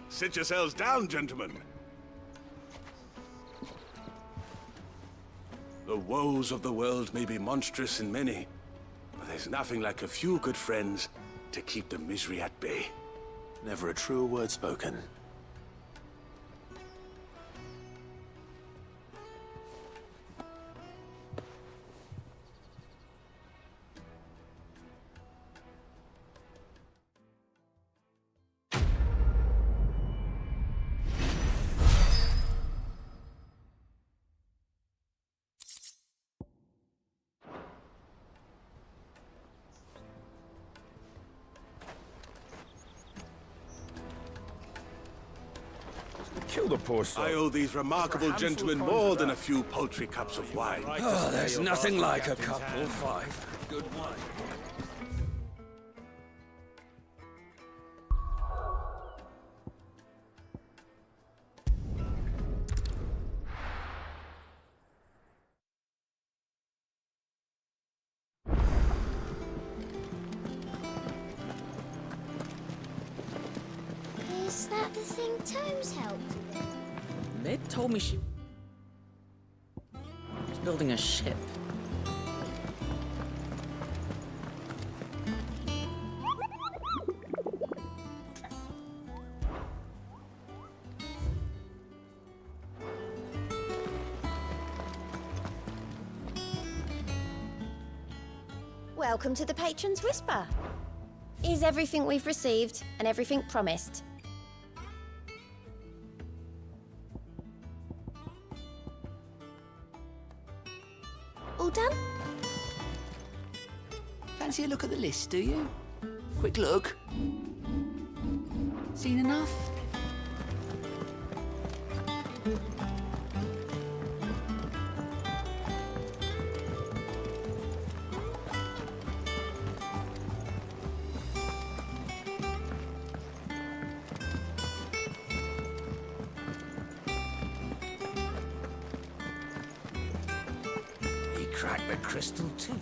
Sit yourselves down, gentlemen. The woes of the world may be monstrous in many, but there's nothing like a few good friends to keep the misery at bay. Never a truer word spoken. Kill the poor soul. I owe these remarkable gentlemen more than a few paltry cups of wine. Oh, there's nothing like a cup or five. Good wine. Is that the thing Tomes helped with? Mid told me she was building a ship. Welcome to the Patron's Whisper. Is everything we've received and everything promised? All done? Fancy a look at the list, do you? Quick look. Seen enough? He cracked the crystal too.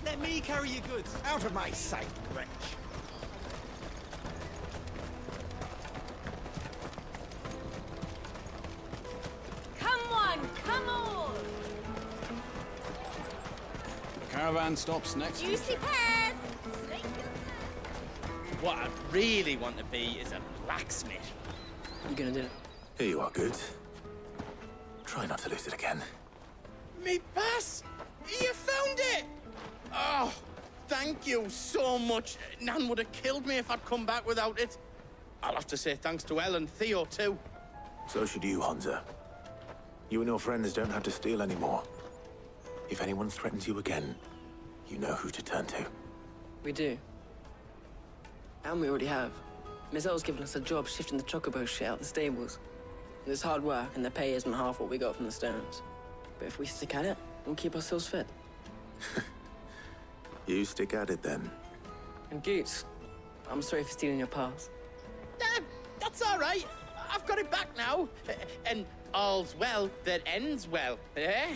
Let me carry your goods. Out of my sight, wretch. Come one, come all! caravan stops next. Juicy pears! What I really want to be is a blacksmith. You gonna do it? Here you are, Goods. Try not to lose it again. Me pass! You found it! Oh, thank you so much. Nan would have killed me if I'd come back without it. I'll have to say thanks to Elle and Theo, too. So should you, Hansa. You and your friends don't have to steal anymore. If anyone threatens you again, you know who to turn to. We do. And we already have. Miss Elle's given us a job shifting the chocobo shit out the stables. It's hard work, and the pay isn't half what we got from the Stones. But if we stick at it, we'll keep ourselves fit. You stick at it, then. And Goots, I'm sorry for stealing your pass. That's all right. I've got it back now. And all's well that ends well, eh?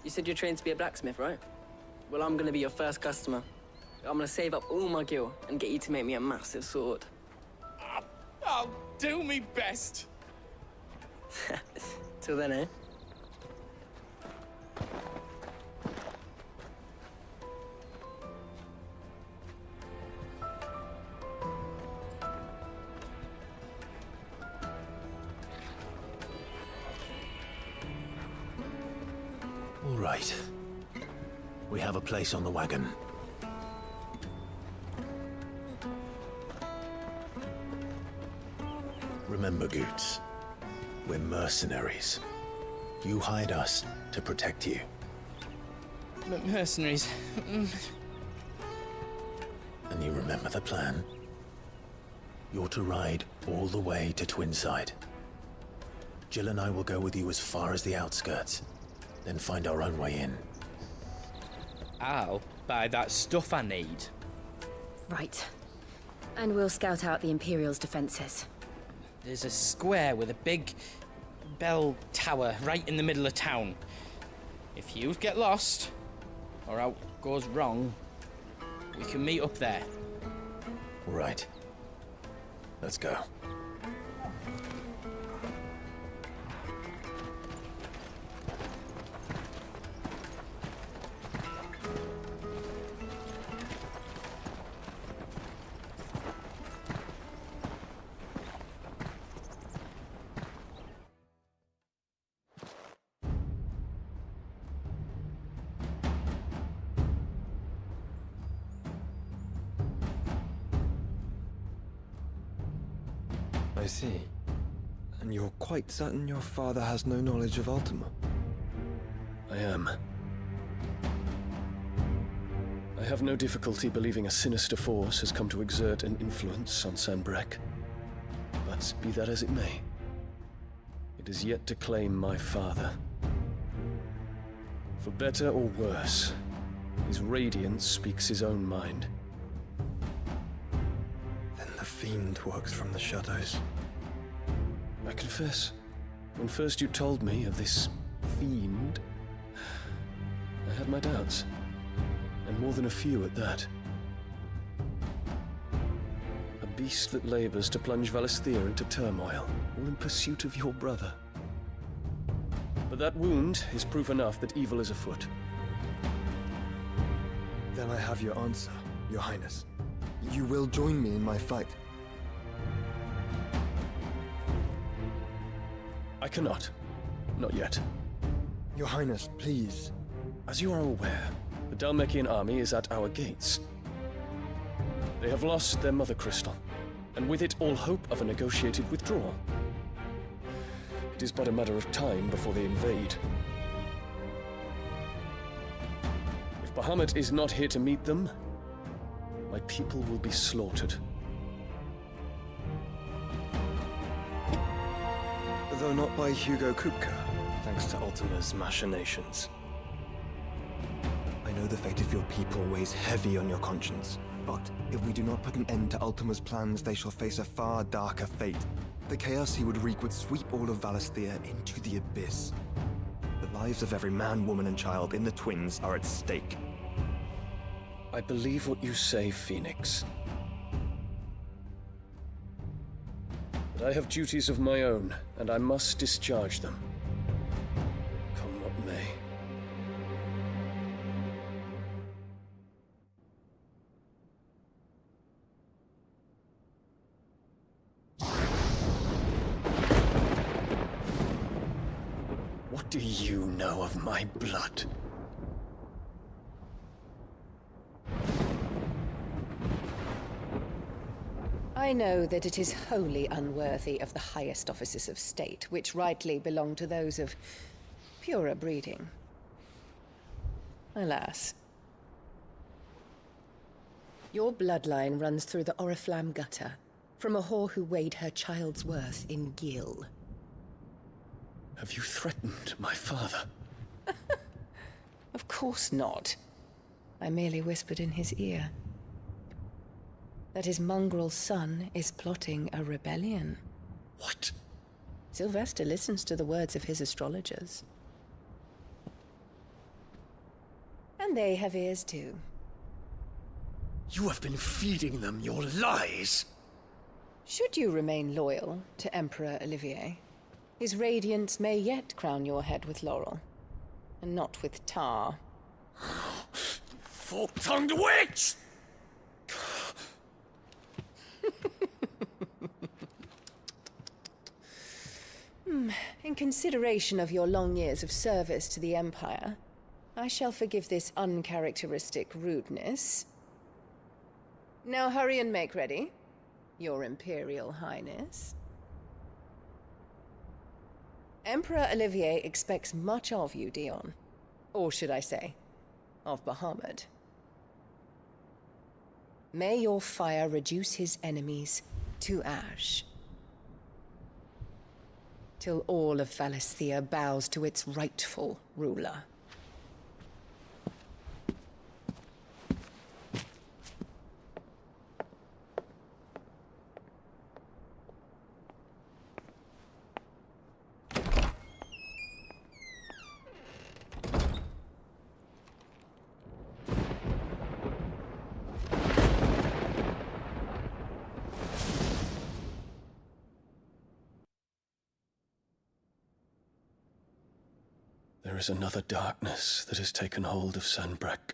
You said you're trained to be a blacksmith, right? Well, I'm gonna be your first customer. I'm gonna save up all my gil and get you to make me a massive sword. I'll do me best. Till then, eh? All right. We have a place on the wagon. Remember, Goots, we're mercenaries. You hired us to protect you. Mercenaries. And you remember the plan? You're to ride all the way to Twinside. Jill and I will go with you as far as the outskirts, then find our own way in. I'll buy that stuff I need. Right. And we'll scout out the Imperial's defenses. There's a square with a big bell tower right in the middle of town. If you get lost, or out goes wrong, we can meet up there. Right. Let's go. I see. And you're quite certain your father has no knowledge of Ultima? I am. I have no difficulty believing a sinister force has come to exert an influence on Sanbreque. But be that as it may, it is yet to claim my father. For better or worse, his radiance speaks his own mind. Then the fiend works from the shadows. I confess, when first you told me of this fiend, I had my doubts, and more than a few at that. A beast that labors to plunge Valisthea into turmoil, all in pursuit of your brother. But that wound is proof enough that evil is afoot. Then I have your answer, Your Highness. You will join me in my fight. I cannot. Not yet. Your Highness, please. As you are aware, the Dhalmekian army is at our gates. They have lost their mother crystal, and with it all hope of a negotiated withdrawal. It is but a matter of time before they invade. If Bahamut is not here to meet them, my people will be slaughtered. Though not by Hugo Kupka, thanks to Ultima's machinations. I know the fate of your people weighs heavy on your conscience, but if we do not put an end to Ultima's plans, they shall face a far darker fate. The chaos he would wreak would sweep all of Valisthea into the abyss. The lives of every man, woman, and child in the Twins are at stake. I believe what you say, Phoenix. But I have duties of my own, and I must discharge them. Come what may. What do you know of my blood? I know that it is wholly unworthy of the highest offices of state, which rightly belong to those of purer breeding. Alas. Your bloodline runs through the Oriflamme gutter, from a whore who weighed her child's worth in gill. Have you threatened my father? Of course not. I merely whispered in his ear that his mongrel son is plotting a rebellion. What? Sylvester listens to the words of his astrologers. And they have ears too. You have been feeding them your lies! Should you remain loyal to Emperor Olivier, his radiance may yet crown your head with laurel, and not with tar. Fork-tongued witch! In consideration of your long years of service to the Empire, I shall forgive this uncharacteristic rudeness. Now hurry and make ready, Your Imperial Highness. Emperor Olivier expects much of you, Dion. Or should I say, of Bahamut. May your fire reduce his enemies to ash, till all of Valisthea bows to its rightful ruler. There is another darkness that has taken hold of Sanbreque.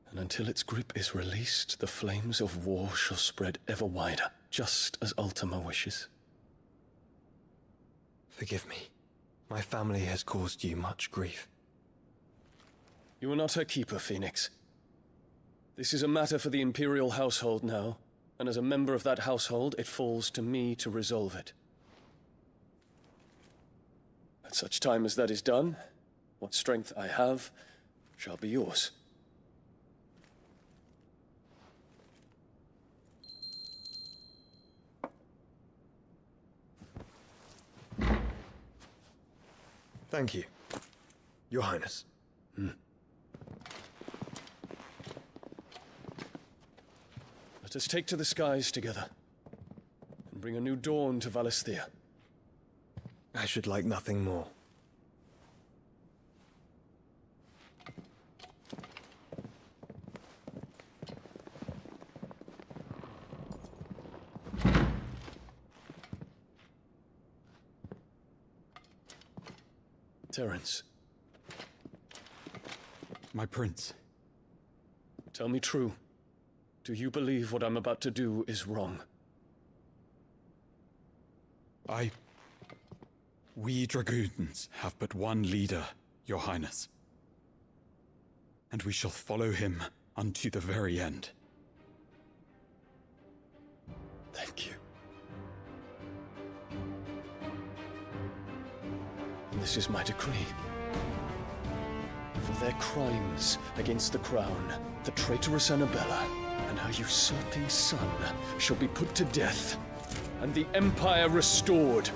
And until its grip is released, the flames of war shall spread ever wider, just as Ultima wishes. Forgive me. My family has caused you much grief. You are not her keeper, Phoenix. This is a matter for the Imperial household now, and as a member of that household, it falls to me to resolve it. At such time as that is done, what strength I have shall be yours. Thank you, Your Highness. Let us take to the skies together, and bring a new dawn to Valisthea. I should like nothing more. Terence. My prince. Tell me true. Do you believe what I'm about to do is wrong? We dragoons have but one leader, Your Highness. And we shall follow him unto the very end. Thank you. And this is my decree. For their crimes against the crown, the traitorous Annabella and her usurping son shall be put to death, and the Empire restored.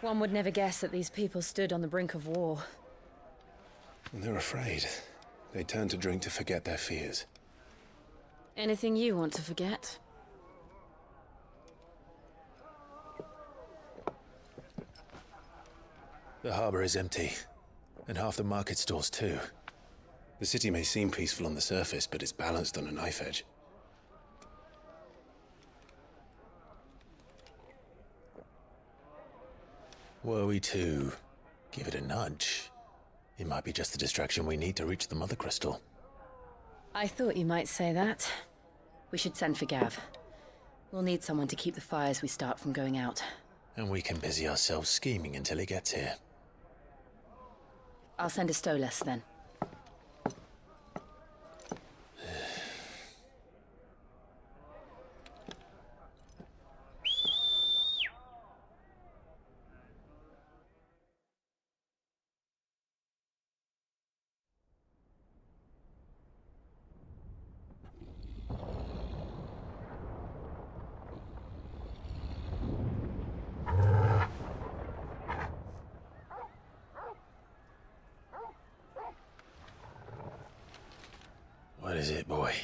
One would never guess that these people stood on the brink of war. They're afraid. They turn to drink to forget their fears. Anything you want to forget? The harbor is empty, and half the market stalls too. The city may seem peaceful on the surface, but it's balanced on a knife edge. Were we to give it a nudge, it might be just the distraction we need to reach the Mother Crystal. I thought you might say that. We should send for Gav. We'll need someone to keep the fires we start from going out. And we can busy ourselves scheming until he gets here. I'll send a Stolas then. What is it, boy?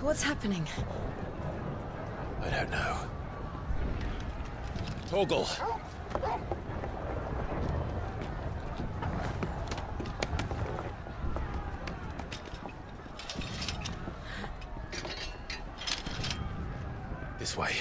What's happening? I don't know. Torgal! This way.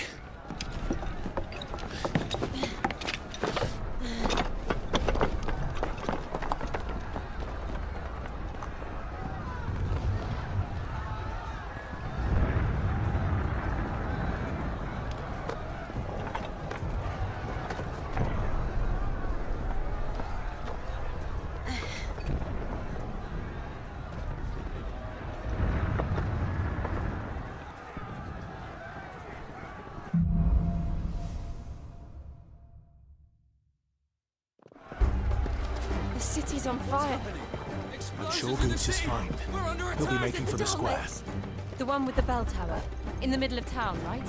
The city's on fire. I'm sure Goots is fine. He'll be making for the square. The one with the bell tower. In the middle of town, right?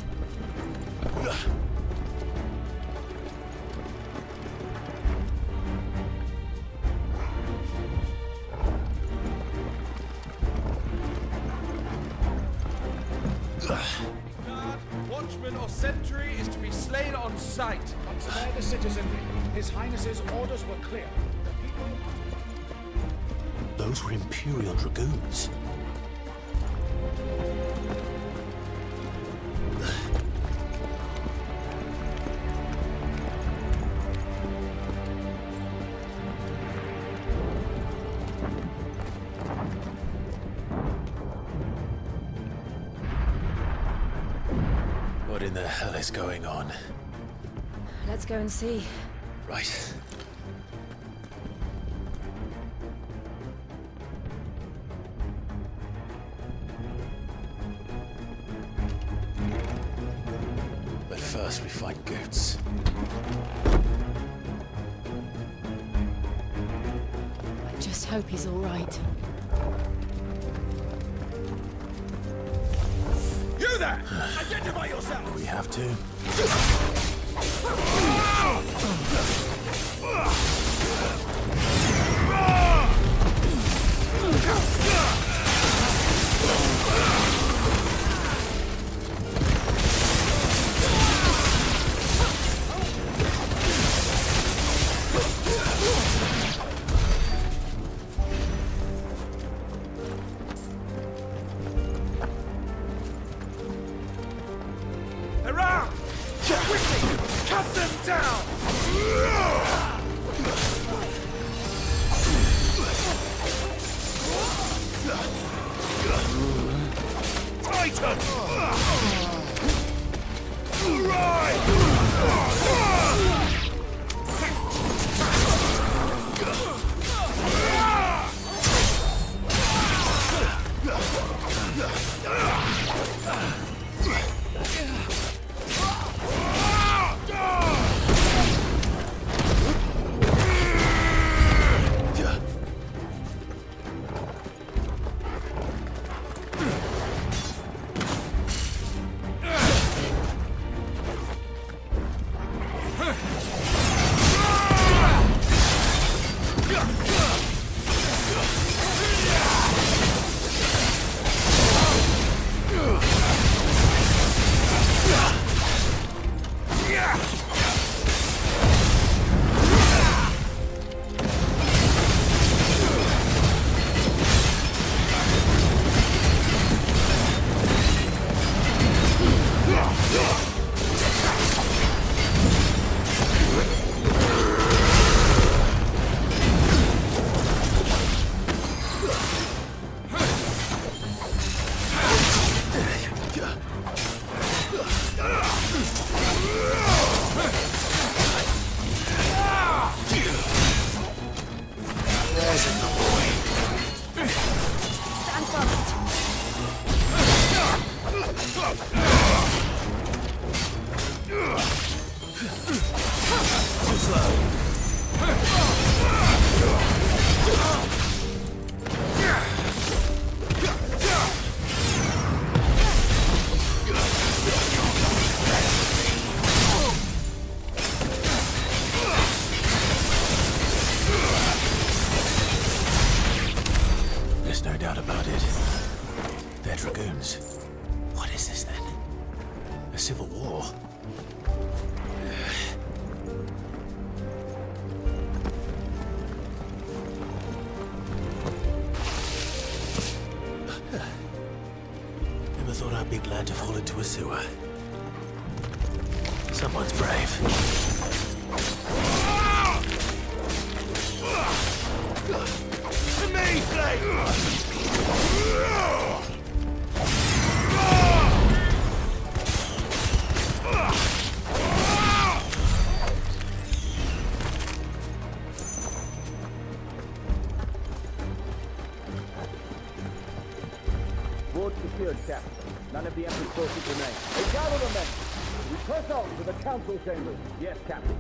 Watchman or sentry is to be slain on sight. But spare the citizenry. His Highness's orders were clear. Those were Imperial Dragoons. What in the hell is going on? Let's go and see. Right. But first we find Goots. I just hope he's all right. You there! Identify yourself! We have to. Hurrah! Quickly! Cut them down! Titan! civil war. Never thought I'd be glad to fall into a sewer. Someone's brave. To me, Blade! Board secured, Captain. None of the empty forces remain. Hey, gather the men! We press on to the council chambers. Yes, Captain.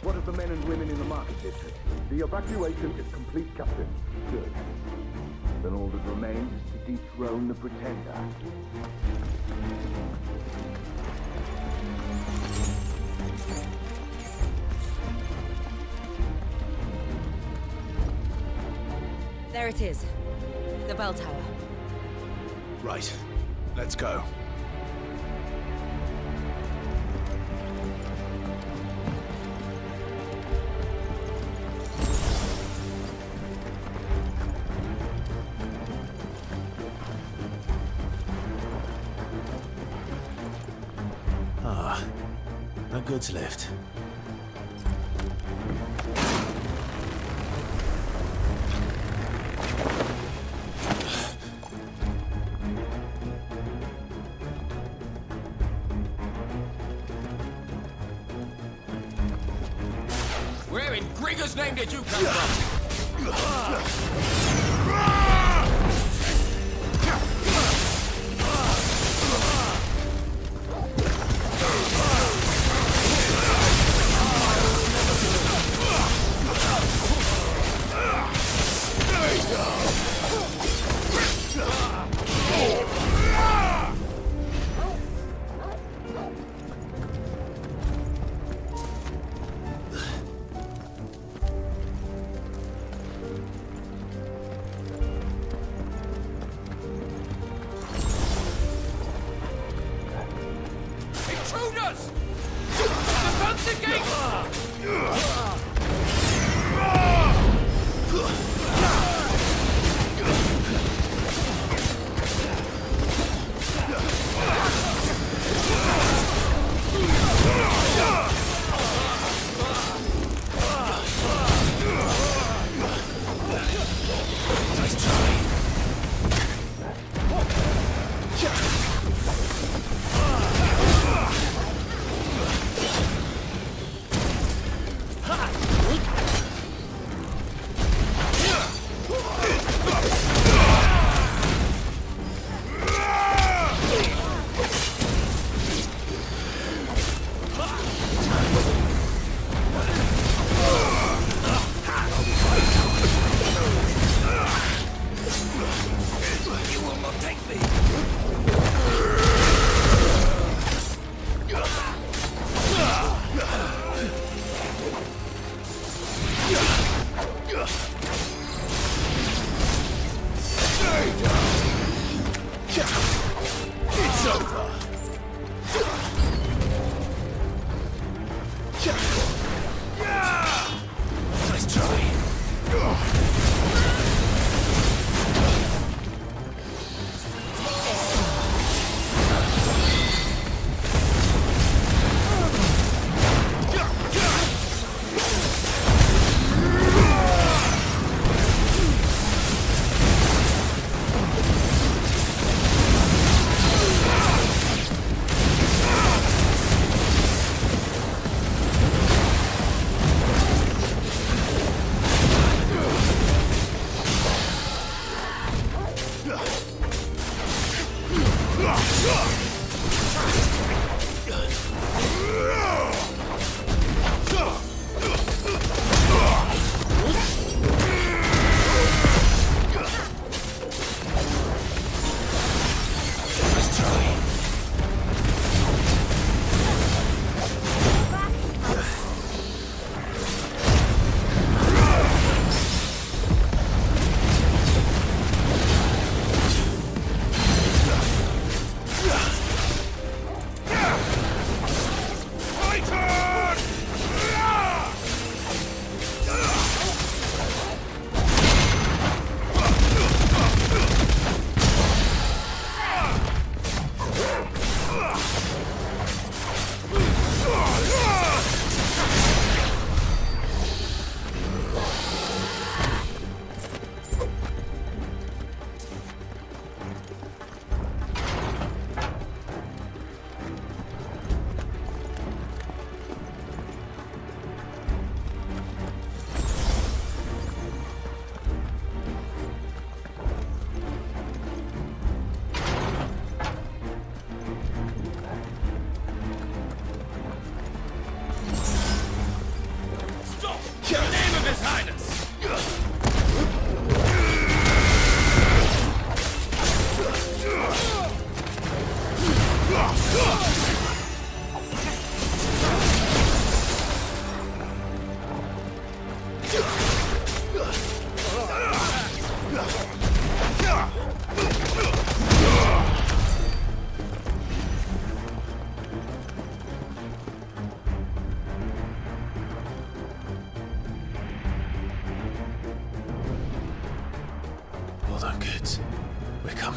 What of the men and women in the market district? The evacuation is complete, Captain. Good. Then all that remains is to dethrone the Pretender. There it is. The bell tower. Right. Let's go. Ah, no goods left. Where in Grigger's name did you come from? Intruders! Defend the gate! It's over. Nice try.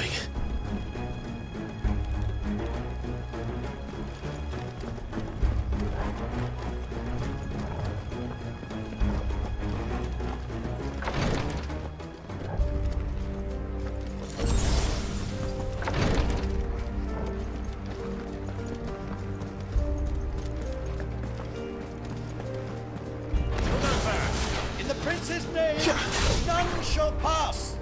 coming. In the prince's name, none shall pass!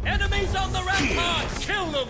Enemies on the ramparts! Kill them!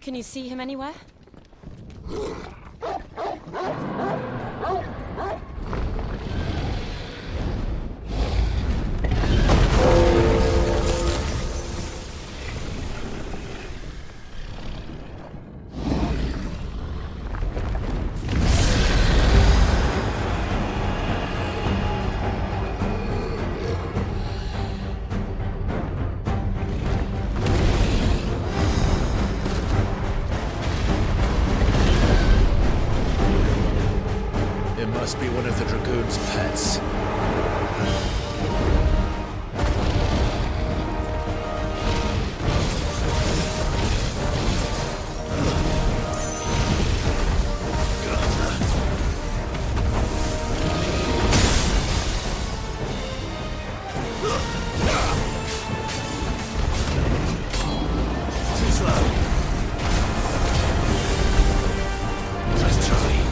Can you see him anywhere? Must be one of the Dragoon's pets. Too slow. Press Charlie.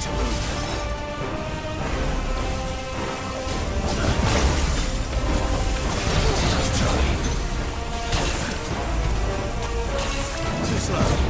to move. Too slow.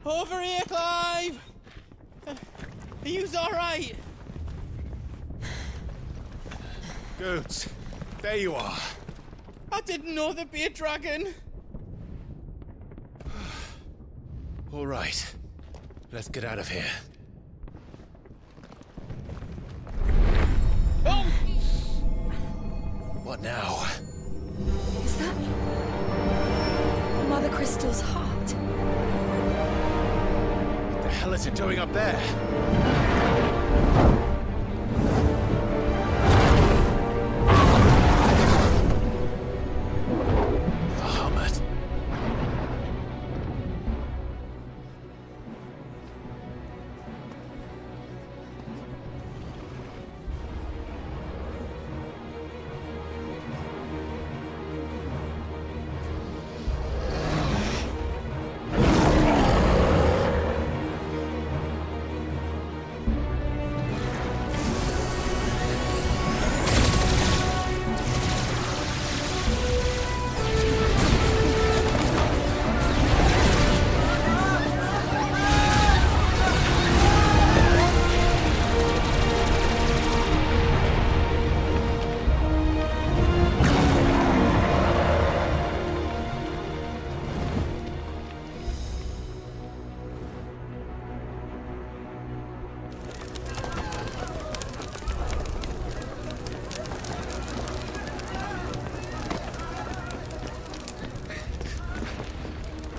Over here, Clive! Are you alright? Good. There you are. I didn't know there'd be a dragon. All right. Let's get out of here. Now. Is that Mother Crystal's heart? What the hell is it doing up there?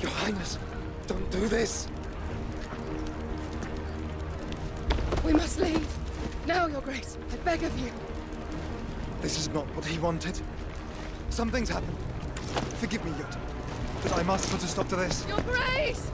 Your Highness, don't do this. We must leave. Now, Your Grace. I beg of you. This is not what he wanted. Something's happened. Forgive me, Yota, but I must put a stop to this. Your Grace!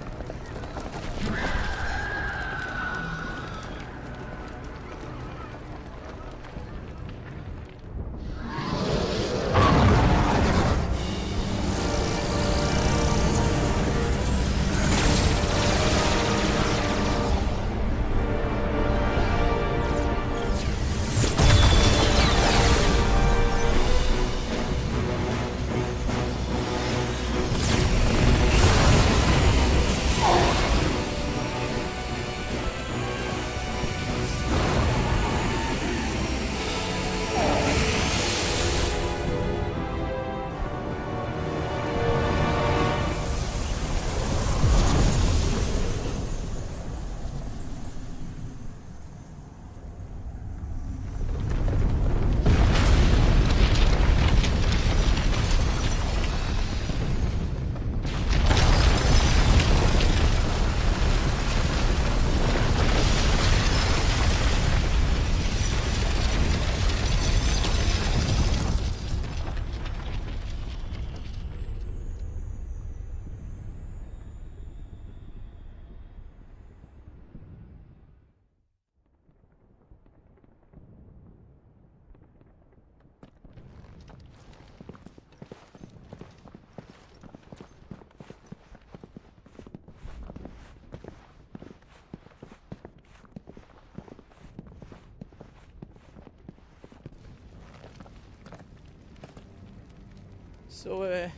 So,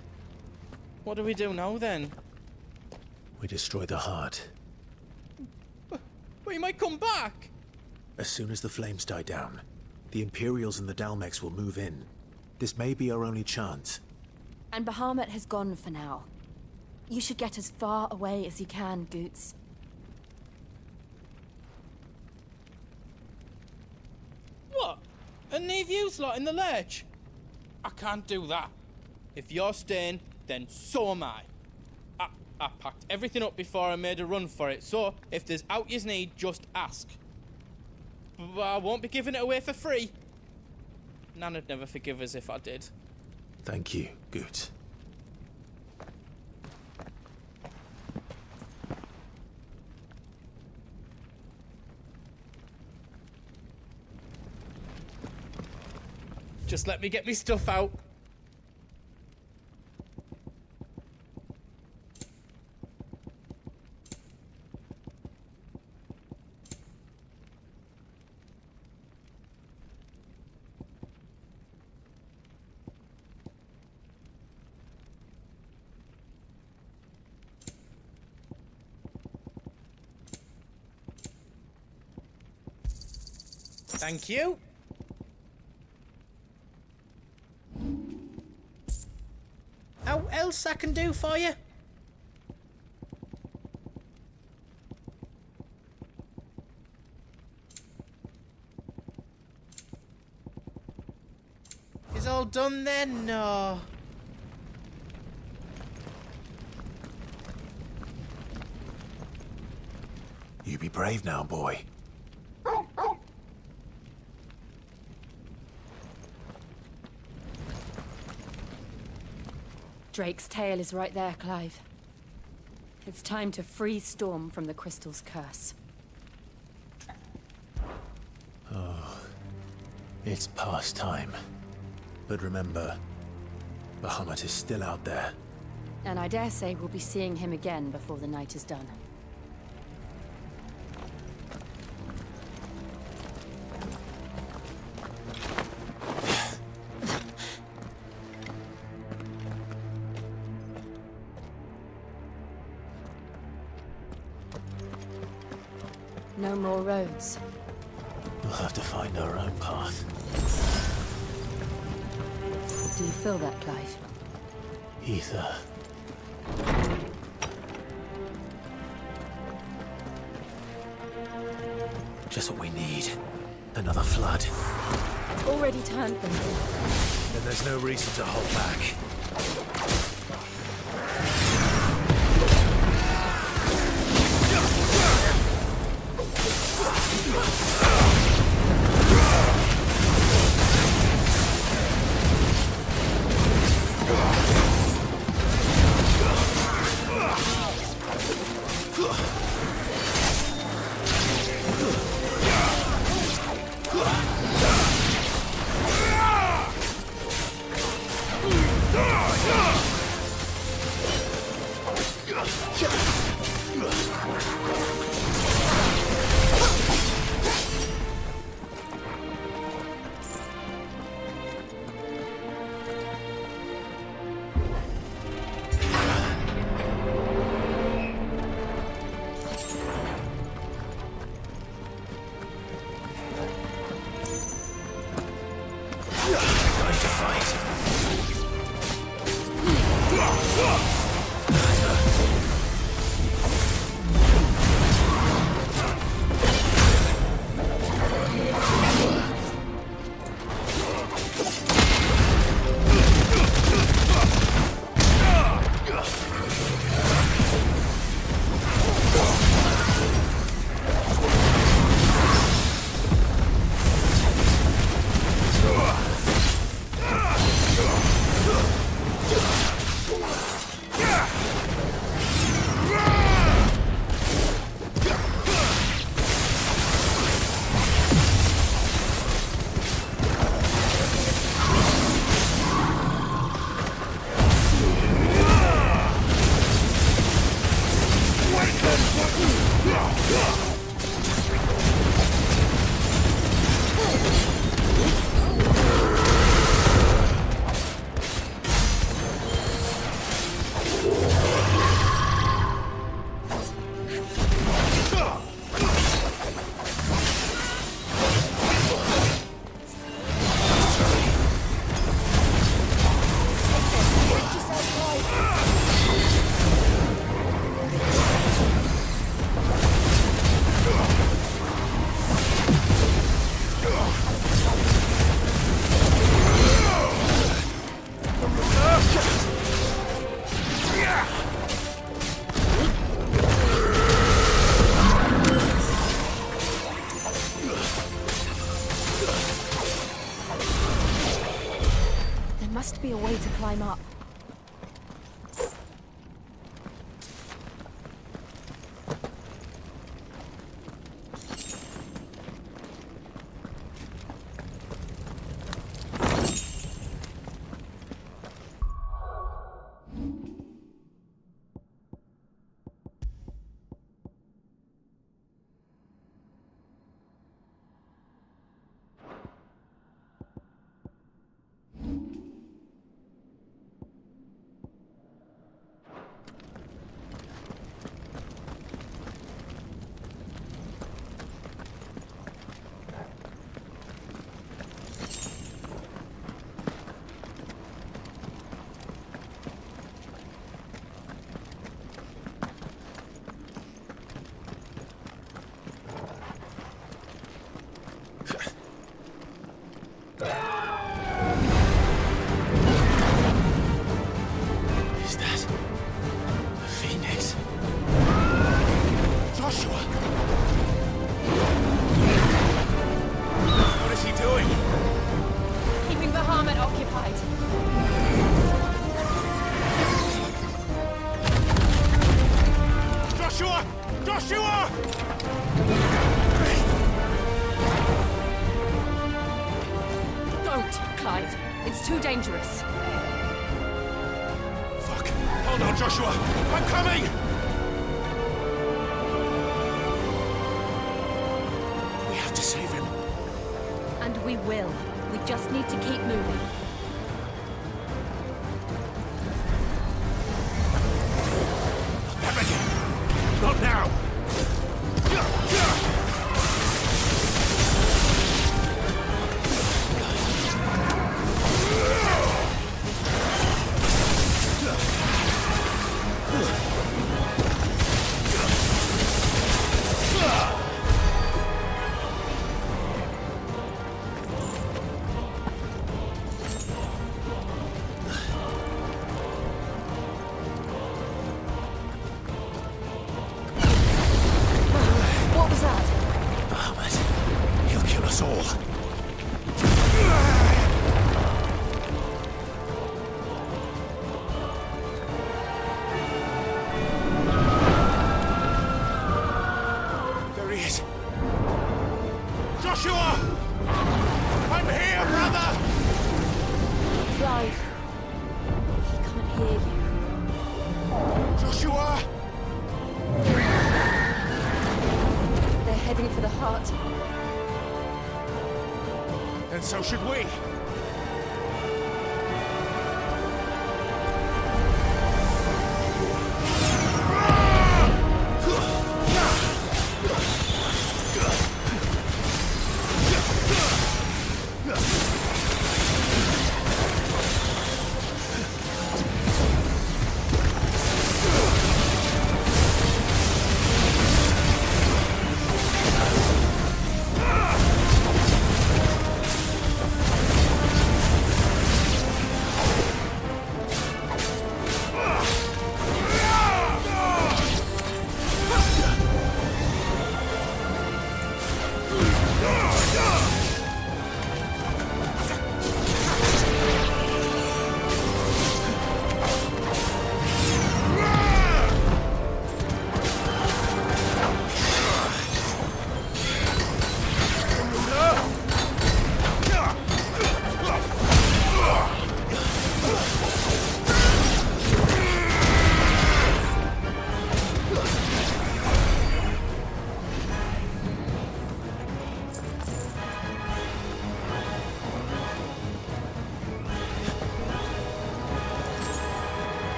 what do we do now then? We destroy the heart. But he might come back! As soon as the flames die down, the Imperials and the Dalmex will move in. This may be our only chance. And Bahamut has gone for now. You should get as far away as you can, Goots. What? And leave you lot in the lurch? I can't do that. If you're staying, then so am I. I packed everything up before I made a run for it, so if there's out yous need, just ask. But I won't be giving it away for free. Nana'd never forgive us if I did. Thank you, Goots. Just let me get me stuff out. Thank you. How else I can do for you? Is old done then? No. You be brave now, boy. Drake's tail is right there, Clive. It's time to free Storm from the crystal's curse. Oh, it's past time. But remember, Bahamut is still out there. And I dare say we'll be seeing him again before the night is done. No more roads. We'll have to find our own path. Do you feel that, Clive? Ether. Just what we need. Another flood. It's already turned them. Then there's no reason to hold back. Must be a way to climb up. Joshua! Don't, Clive. It's too dangerous. Fuck. Hold on, Joshua. I'm coming! We have to save him. And we will. We just need to keep moving. Never again. Not now. What was that? Bahamut. He'll kill us all. There he is. Joshua! I'm here, brother! Clive. He can't hear you. Joshua! They're heading for the heart. Then so should we.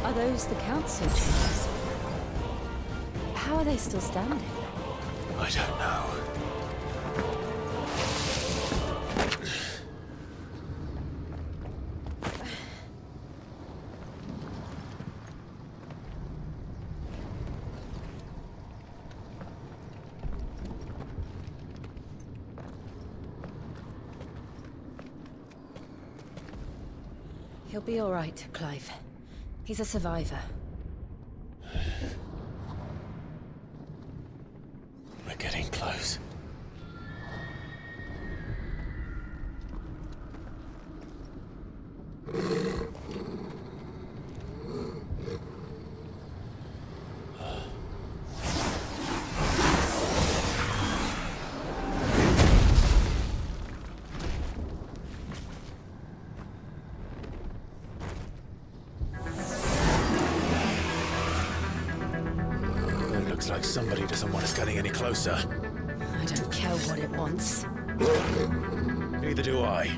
Are those the council chambers? How are they still standing? I don't know. He'll be all right, Clive. He's a survivor. We're getting close. Looks like somebody doesn't want us getting any closer. I don't care what it wants. Neither do I.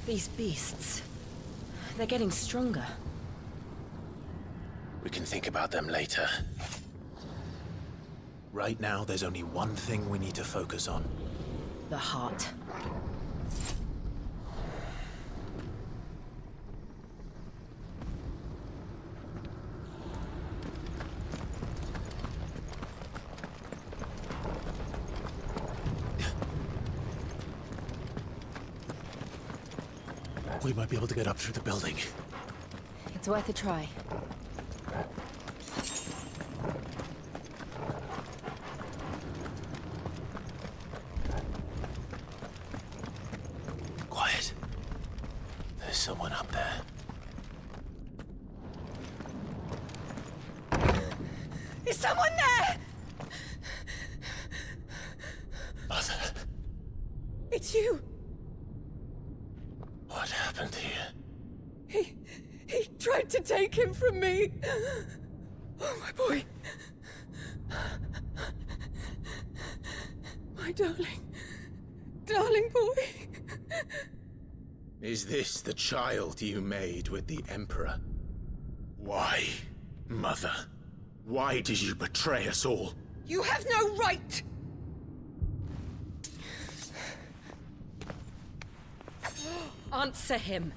These beasts. They're getting stronger. We can think about them later. Right now, there's only one thing we need to focus on. The heart. We might be able to get up through the building. It's worth a try. Quiet. There's someone up there. Is someone there? Mother. It's you. What happened here? He tried to take him from me. Oh, my boy. My darling. Darling boy. Is this the child you made with the Emperor? Why, Mother? Why did you betray us all? You have no right! Answer him.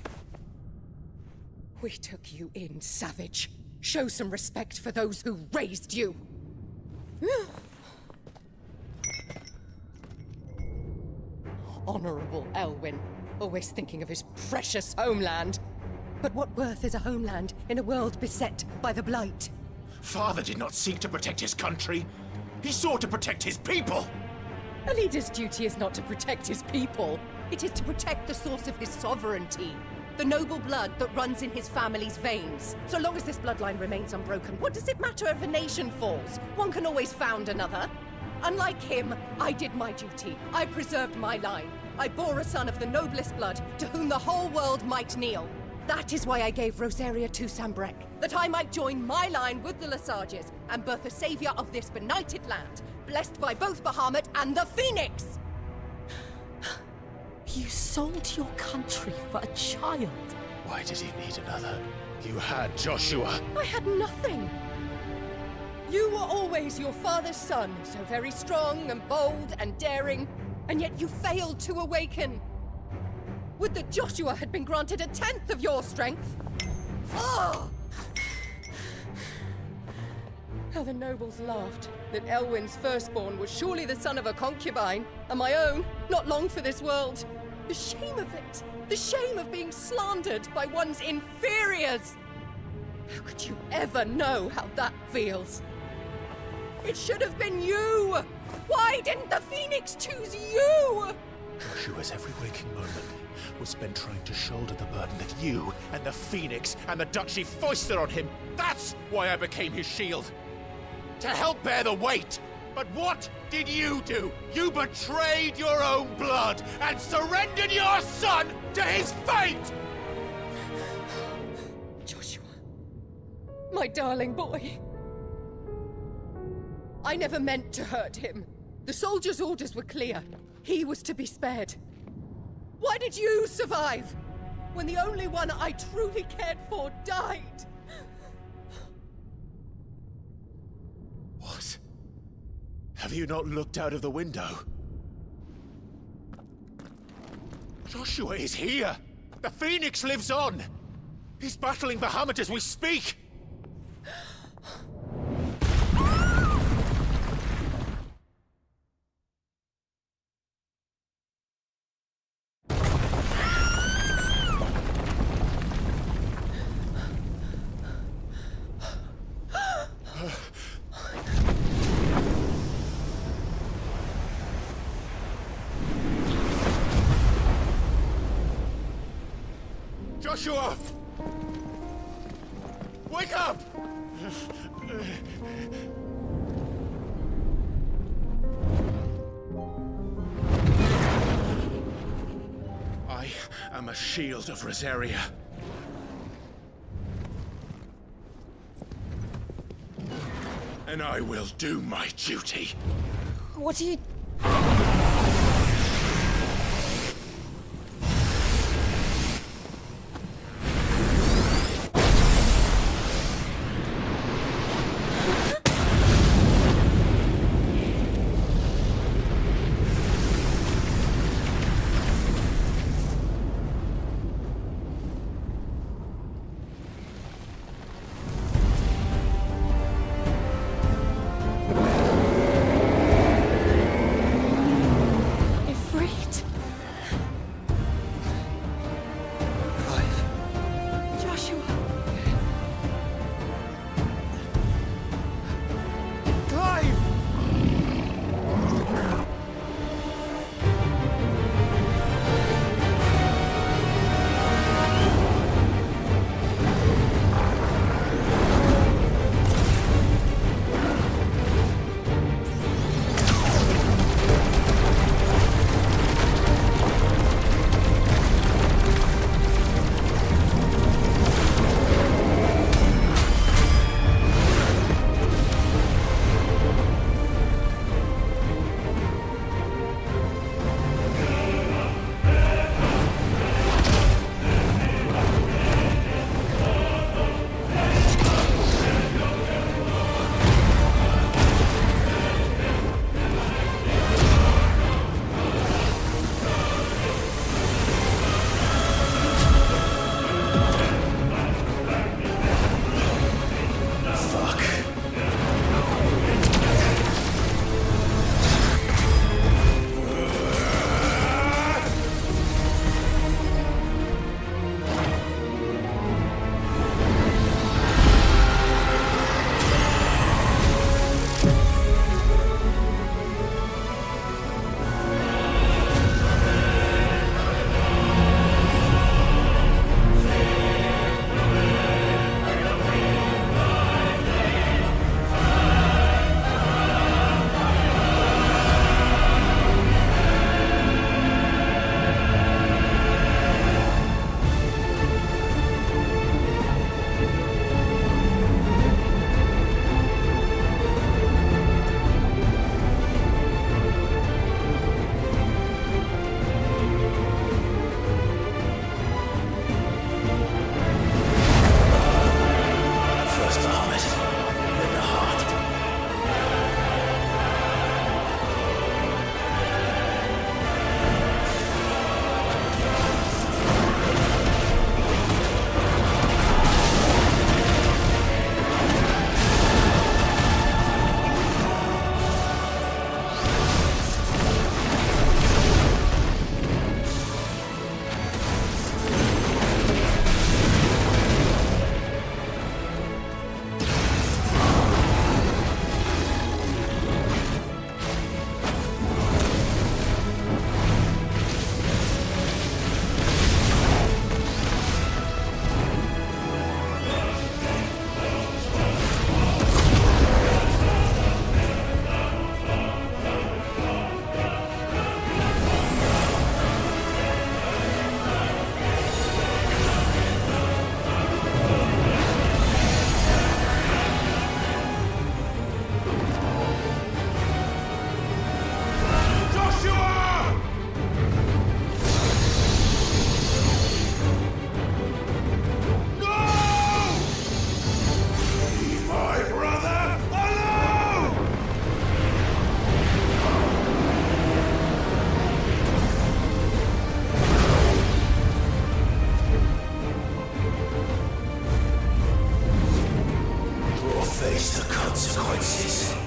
We took you in, savage. Show some respect for those who raised you. Honorable Elwyn, always thinking of his precious homeland. But what worth is a homeland in a world beset by the Blight? Father did not seek to protect his country. He sought to protect his people. A leader's duty is not to protect his people. It is to protect the source of his sovereignty. The noble blood that runs in his family's veins. So long as this bloodline remains unbroken, what does it matter if a nation falls? One can always found another. Unlike him, I did my duty. I preserved my line. I bore a son of the noblest blood, to whom the whole world might kneel. That is why I gave Rosaria to Sambrek, that I might join my line with the Lesages and birth a savior of this benighted land, blessed by both Bahamut and the Phoenix! You sold your country for a child. Why did he need another? You had Joshua. I had nothing. You were always your father's son, so very strong and bold and daring, and yet you failed to awaken. Would that Joshua had been granted 1/10 of your strength? Oh! How the nobles laughed that Elwyn's firstborn was surely the son of a concubine, and my own, not long for this world. The shame of it! The shame of being slandered by one's inferiors! How could you ever know how that feels? It should have been you! Why didn't the Phoenix choose you? Joshua's every waking moment was spent trying to shoulder the burden that you and the Phoenix and the Duchy foisted on him. That's why I became his shield. To help bear the weight. But what did you do? You betrayed your own blood and surrendered your son to his fate! Joshua. My darling boy. I never meant to hurt him. The soldiers' orders were clear. He was to be spared. Why did you survive? When the only one I truly cared for died? What? Have you not looked out of the window? Joshua is here! The Phoenix lives on! He's battling Bahamut as we speak! Joshua! Wake up! I am a shield of Rosaria. And I will do my duty. What are you... face the consequences.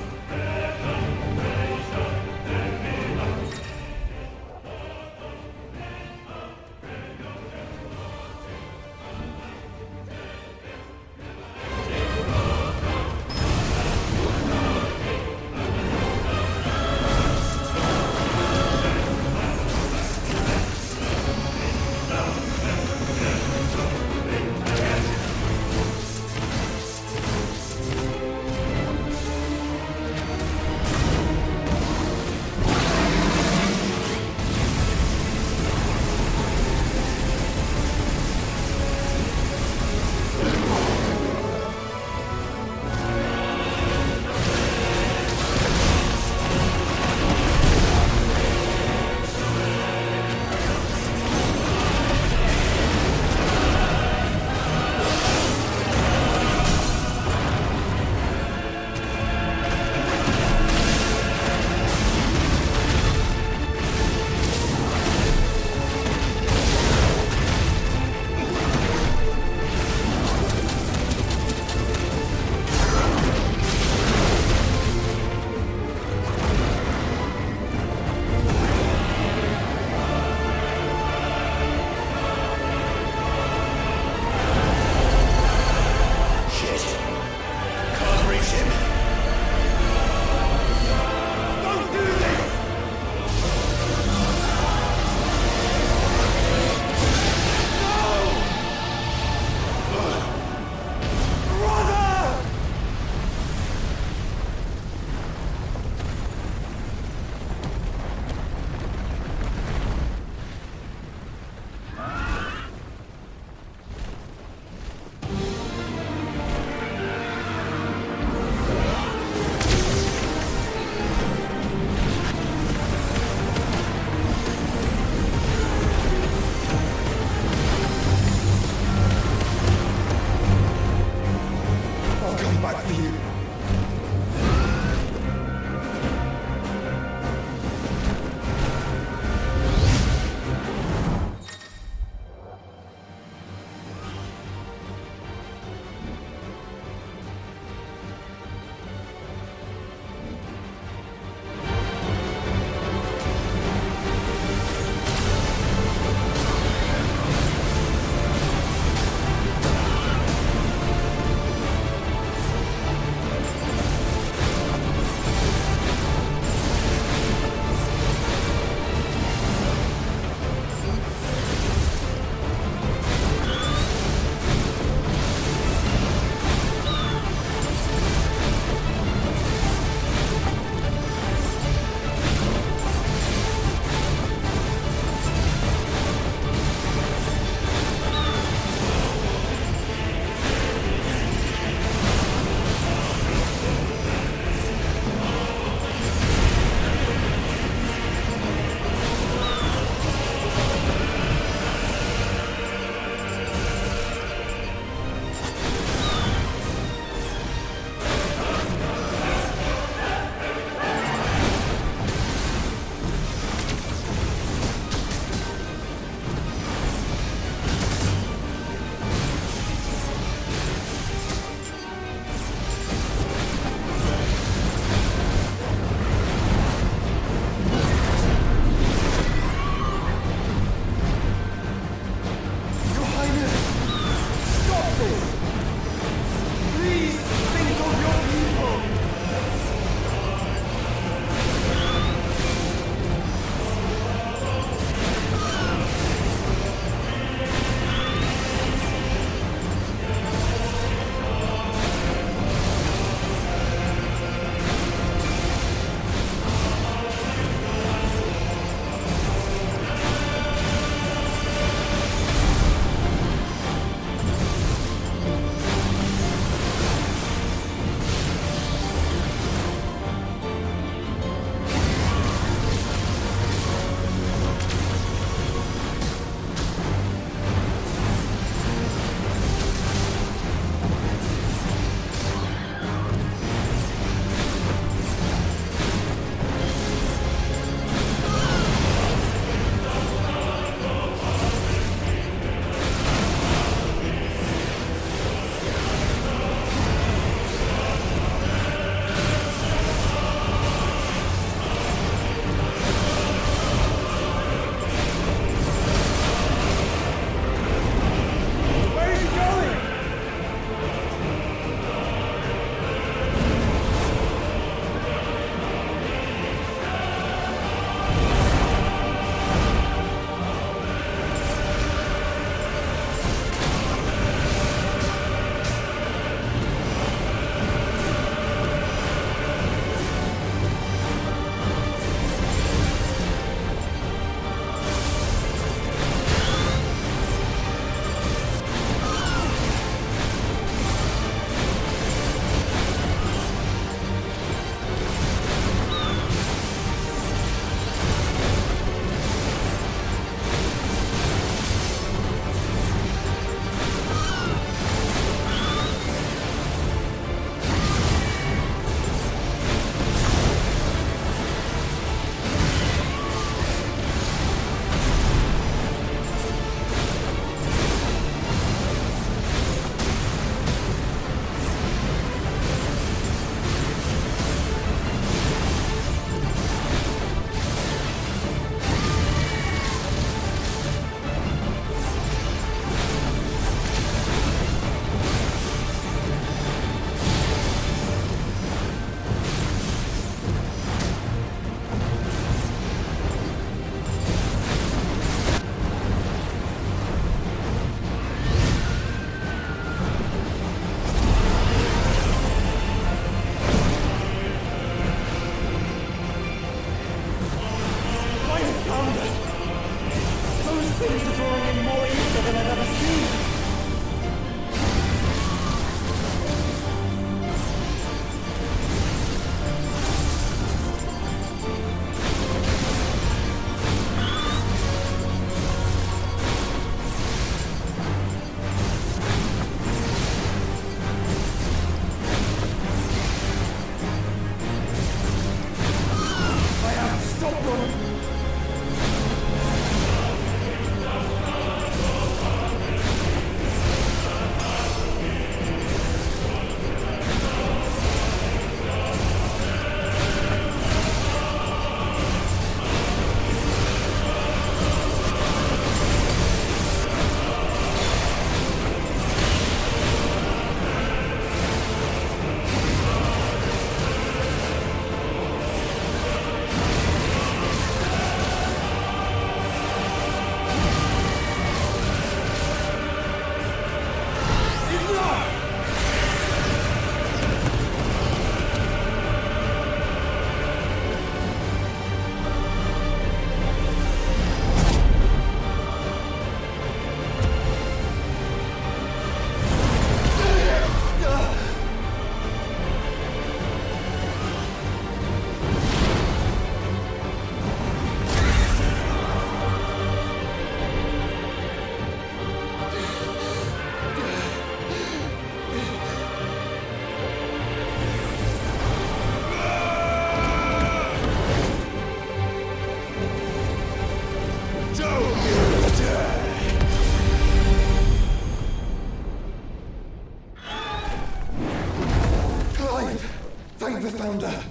Thank the Founder!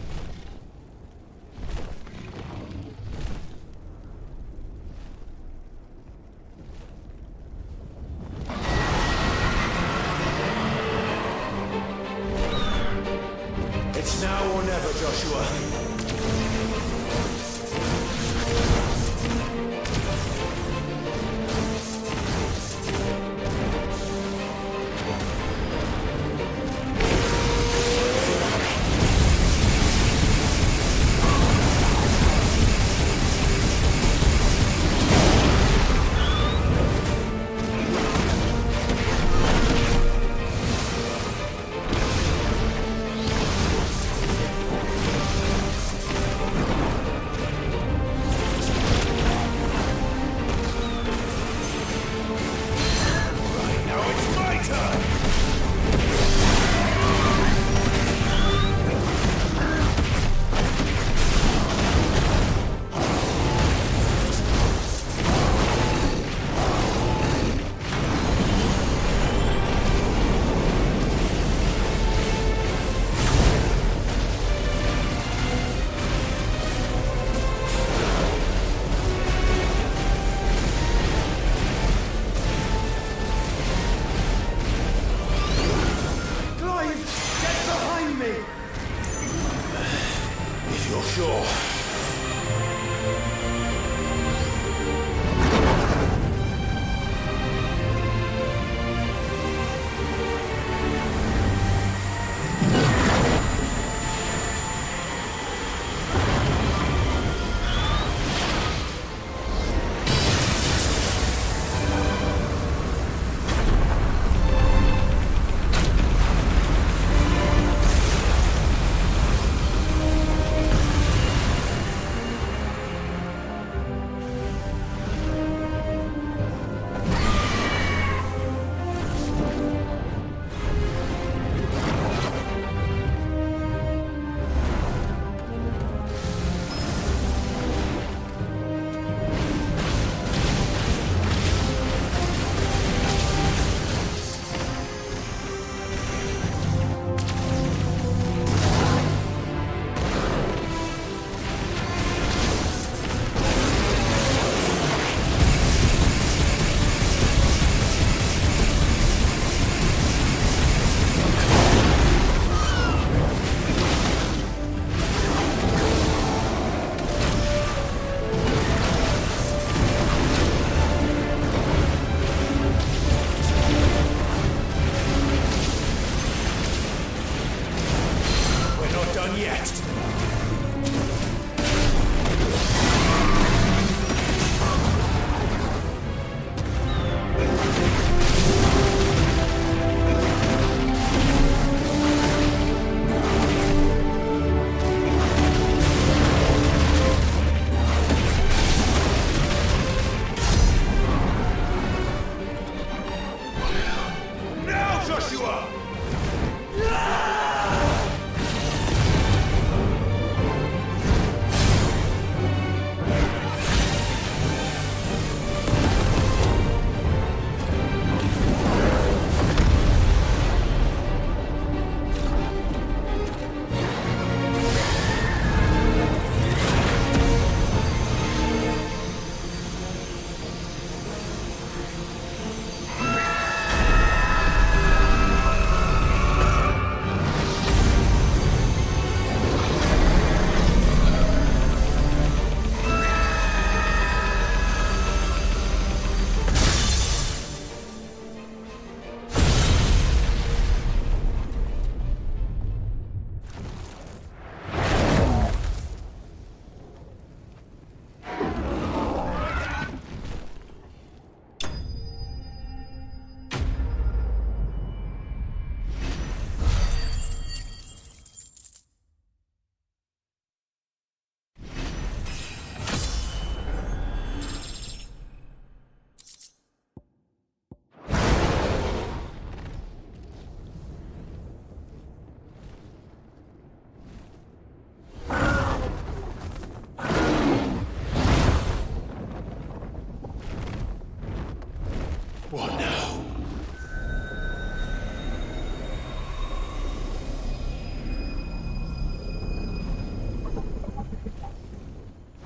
It's now or never, Joshua. If you're sure.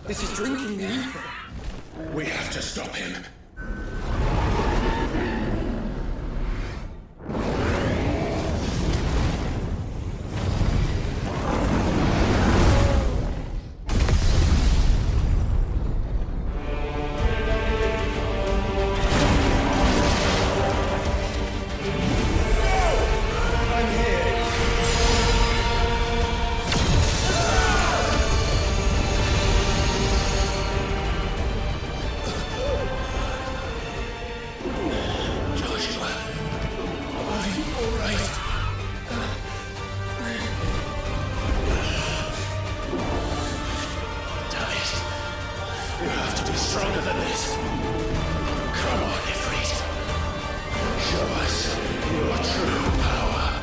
This is drinking me. We have to stop him. Stronger than this. Come on, Ifrit. Show us your true power.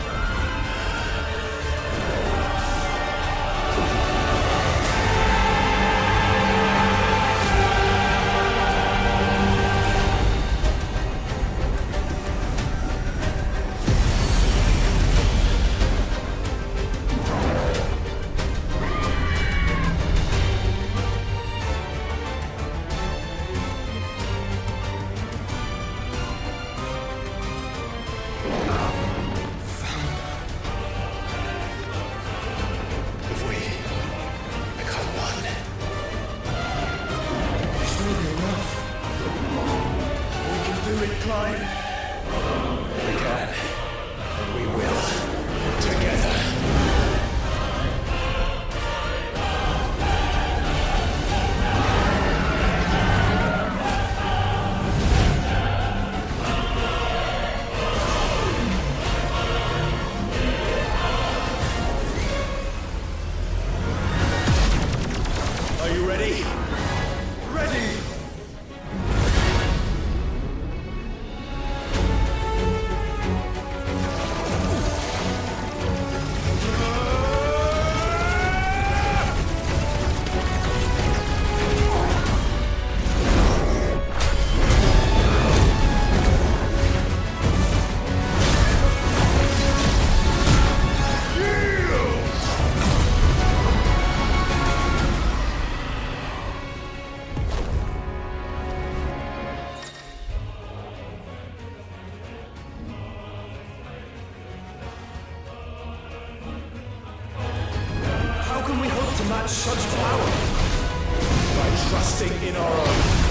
Such power by trusting in our own.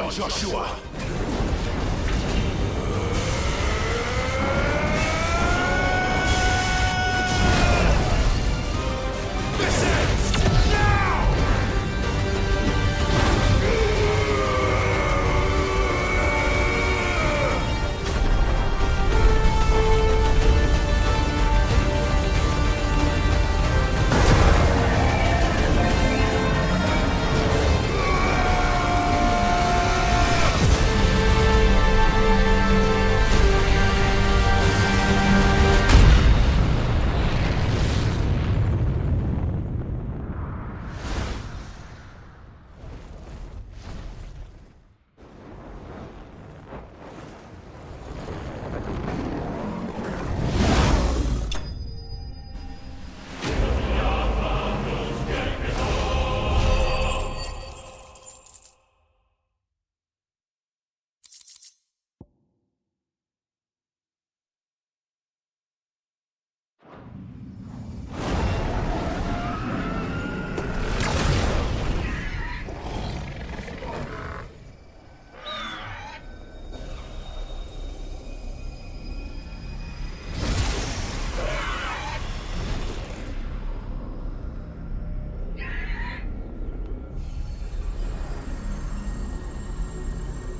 on, Joshua! This ends now!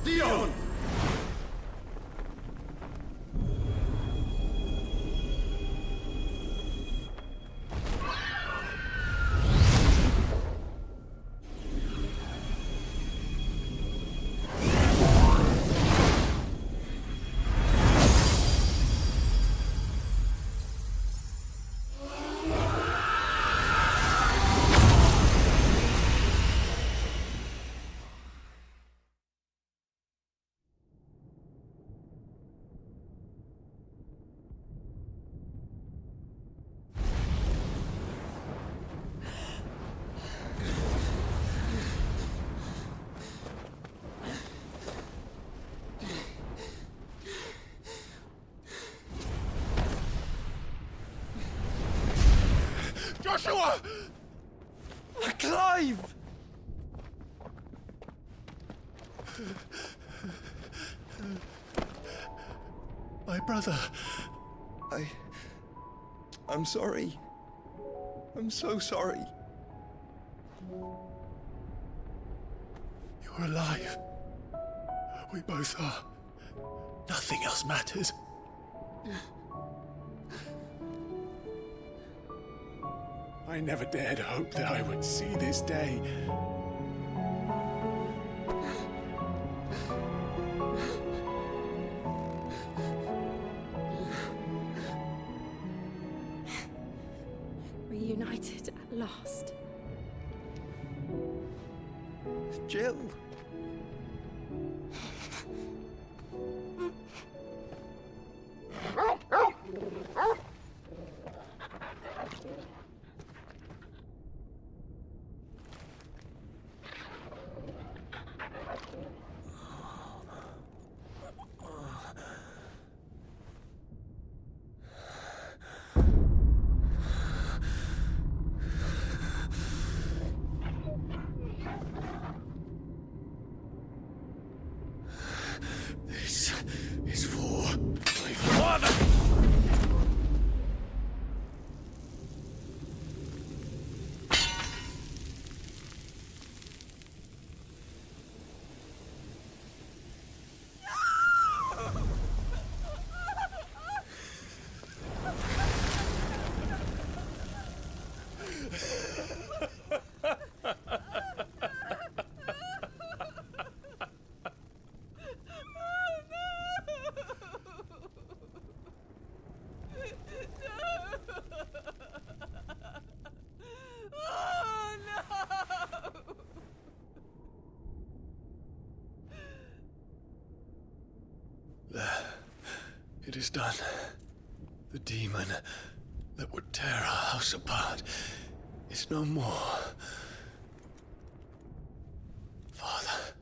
Dion! Joshua! Clive! My brother. I'm sorry. I'm so sorry. You're alive. We both are. Nothing else matters. I never dared hope that I would see this day. Reunited at last. Jill. This is for my father! It is done. The demon that would tear our house apart is no more. Father.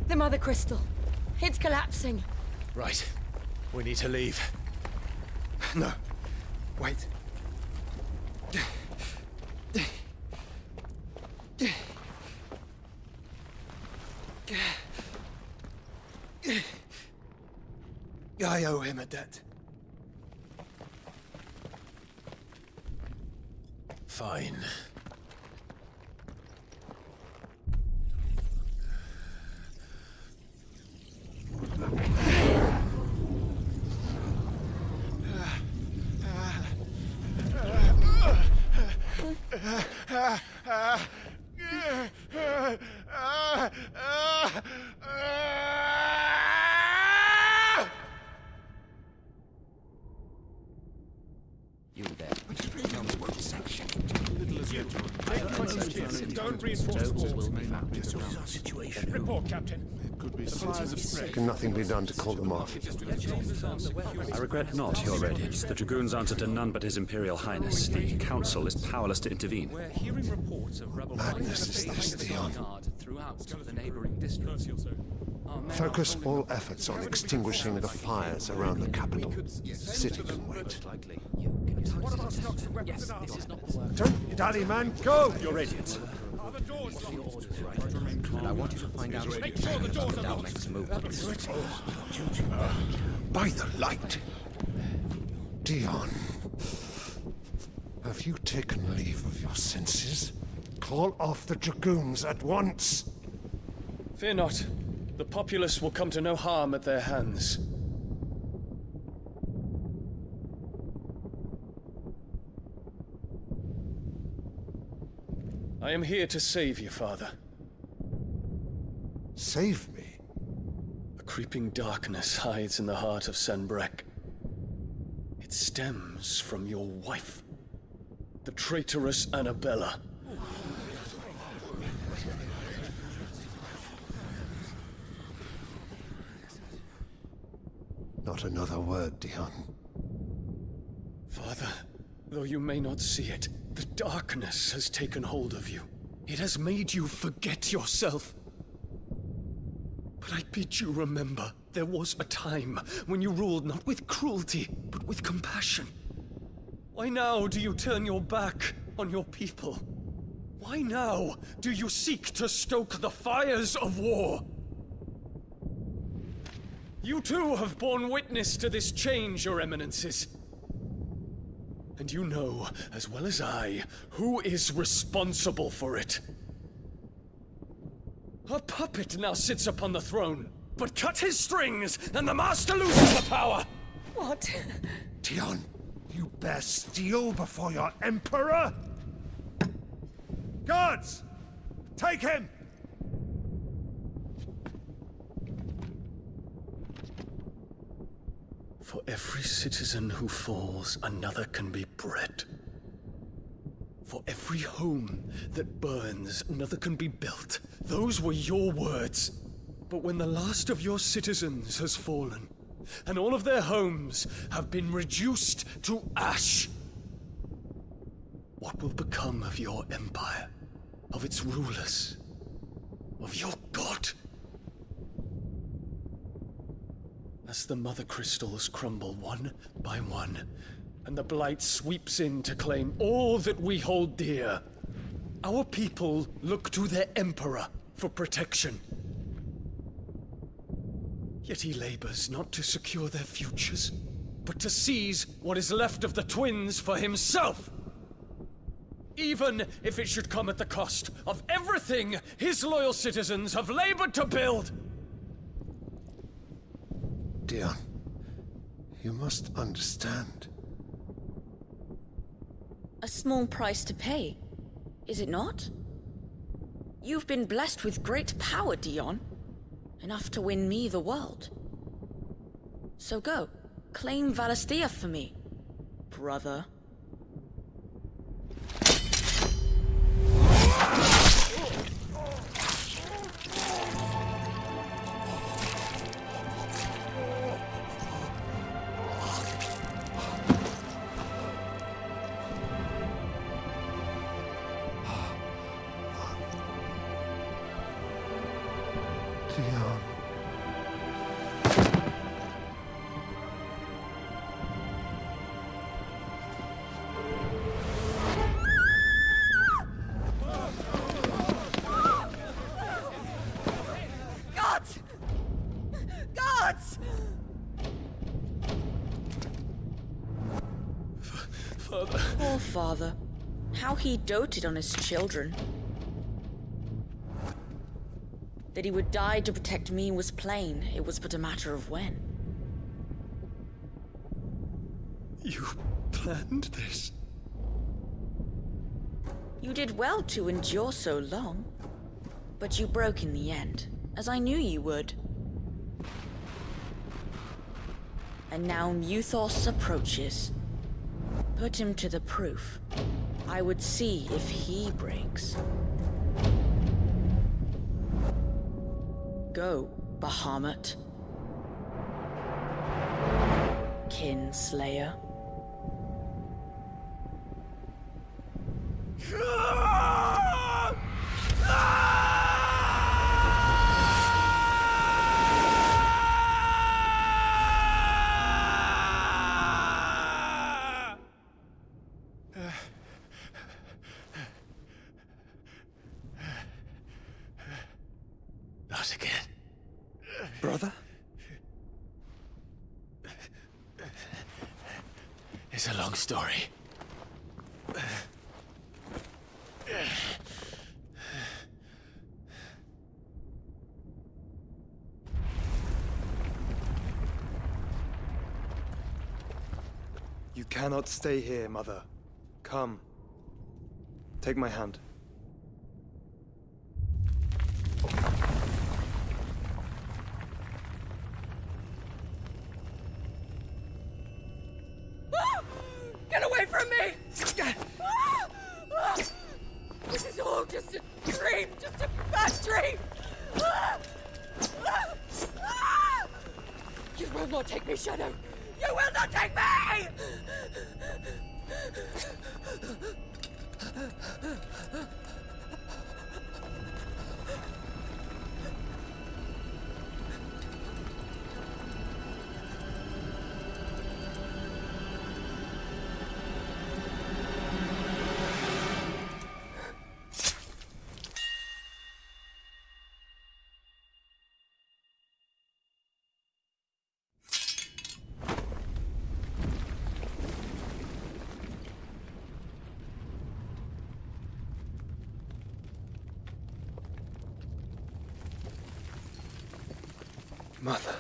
The Mother Crystal. It's collapsing. Right. We need to leave. No. Wait. I owe him a debt. Fine. You there. Don't reinforce the walls. Situation. Report, Captain. Can nothing be done to call them off? I regret not, Your Radiance. The Dragoons answer to none but His Imperial Highness. The Council is powerless to intervene. We're hearing reports of rebel Madness is this, Dion. throughout the neighboring districts. Focus all efforts on extinguishing the fires around the capital. The city can wait. Don't dally, man, go! Your Radiance. And I want you to find out about the Dalmek's movements. By the light! Dion, have you taken leave of your senses? Call off the Dragoons at once! Fear not. The populace will come to no harm at their hands. I am here to save you, Father. Save me? A creeping darkness hides in the heart of Sanbreque. It stems from your wife, the traitorous Annabella. Not another word, Dion. Father, though you may not see it, the darkness has taken hold of you. It has made you forget yourself. But I bid you remember, there was a time when you ruled not with cruelty, but with compassion. Why now do you turn your back on your people? Why now do you seek to stoke the fires of war? You too have borne witness to this change, Your Eminences. And you know, as well as I, who is responsible for it. A puppet now sits upon the throne, but cut his strings, and the master loses the power! What? Dion, you bear steel before your Emperor? Guards! Take him! For every citizen who falls, another can be bred. For every home that burns, another can be built. Those were your words. But when the last of your citizens has fallen, and all of their homes have been reduced to ash, what will become of your empire, of its rulers, of your god? As the Mother Crystals crumble one by one, and the Blight sweeps in to claim all that we hold dear, our people look to their Emperor for protection. Yet he labors not to secure their futures, but to seize what is left of the twins for himself! Even if it should come at the cost of everything his loyal citizens have labored to build! Dion, you must understand. A small price to pay, is it not? You've been blessed with great power, Dion. Enough to win me the world. So go, claim Valisthea for me, brother. Dion. Gods! Gods! Father. Poor father. How he doted on his children. That he would die to protect me was plain. It was but a matter of when. You planned this? You did well to endure so long. But you broke in the end, as I knew you would. And now Muthos approaches. Put him to the proof. I would see if he breaks. Go, Bahamut. Kinslayer. Not again. Brother? It's a long story. You cannot stay here, Mother. Come. Take my hand. Get away from me! This is all just a dream, just a bad dream! You will not take me, Shadow! You will not take me! Mother.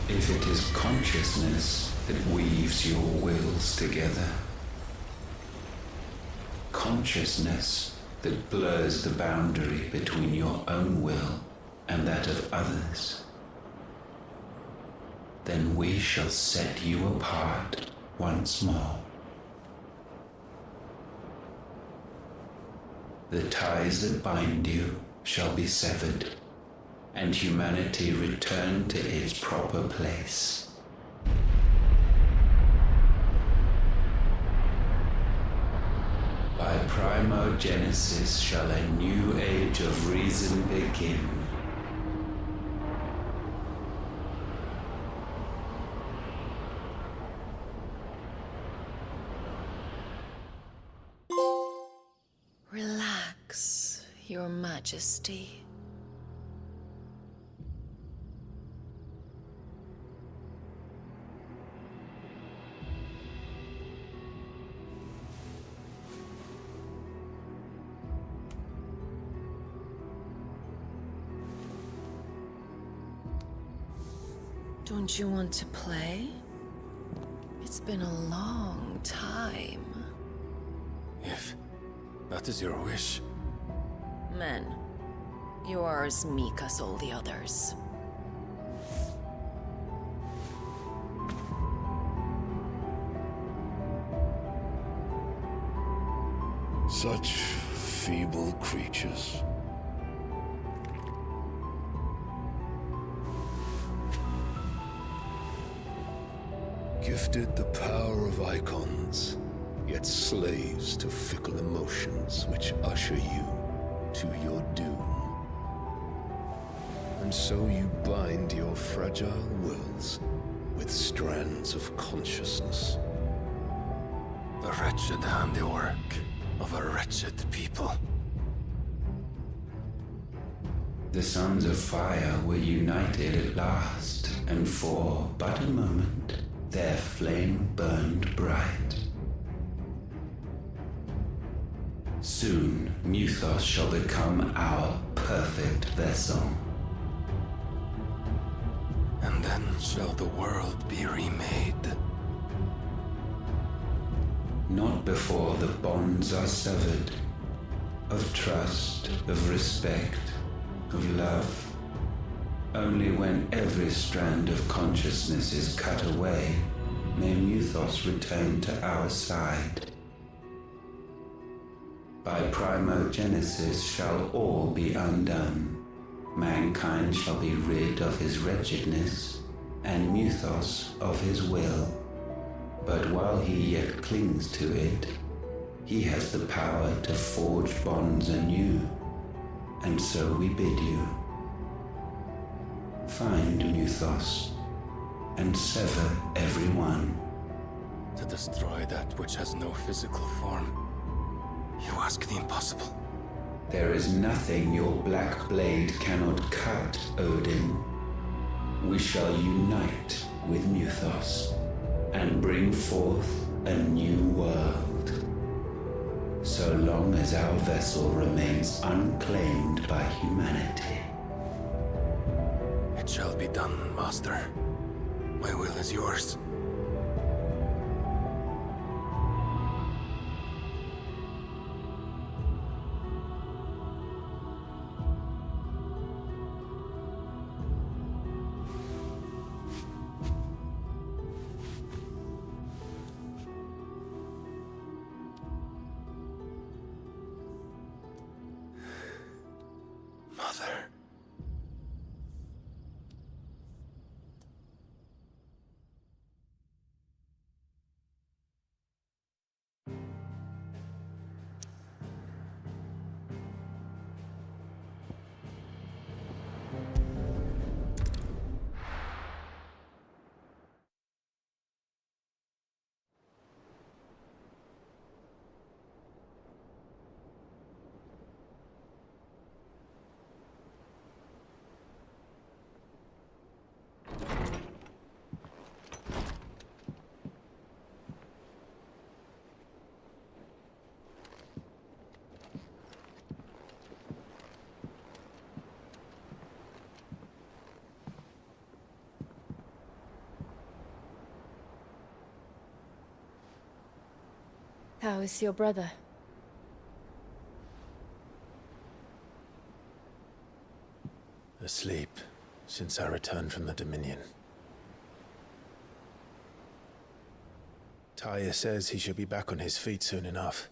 If it is consciousness that weaves your wills together, consciousness that blurs the boundary between your own will and that of others, then we shall set you apart once more. The ties that bind you shall be severed, and humanity return to its proper place. By primogenesis shall a new age of reason begin. Relax, Your Majesty. Don't you want to play? It's been a long time. If That is your wish. Men, you are as meek as all the others. Such feeble creatures. Gifted the power of icons, yet slaves to fickle emotions which usher you to your doom. And so you bind your fragile wills with strands of consciousness. The wretched handiwork of a wretched people. The Sons of Fire were united at last, and for but a moment, their flame burned bright. Soon, Muthos shall become our perfect vessel. And then shall the world be remade. Not before the bonds are severed, of trust, of respect, of love. Only when every strand of consciousness is cut away, may Muthos return to our side. By primogenesis shall all be undone. Mankind shall be rid of his wretchedness, and Muthos of his will. But while he yet clings to it, he has the power to forge bonds anew, and so we bid you. Find Muthos, and sever everyone. To destroy that which has no physical form, you ask the impossible. There is nothing your black blade cannot cut, Odin. We shall unite with Muthos, and bring forth a new world. So long as our vessel remains unclaimed by humanity. It shall be done, Master. My will is yours. Mother. How is your brother? Asleep since I returned from the Dominion. Taya says he should be back on his feet soon enough.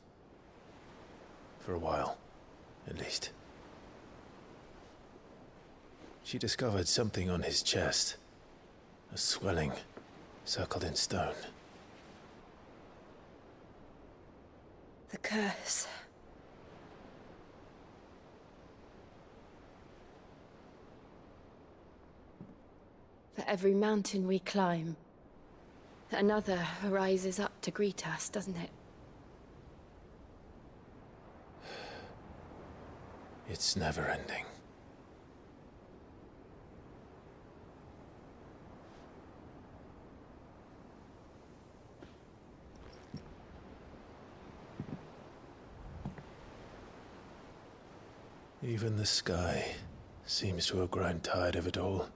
For a while, at least. She discovered something on his chest. A swelling, circled in stone. The curse. For every mountain we climb, another rises up to greet us, doesn't it? It's never ending. Even the sky seems to have grown tired of it all.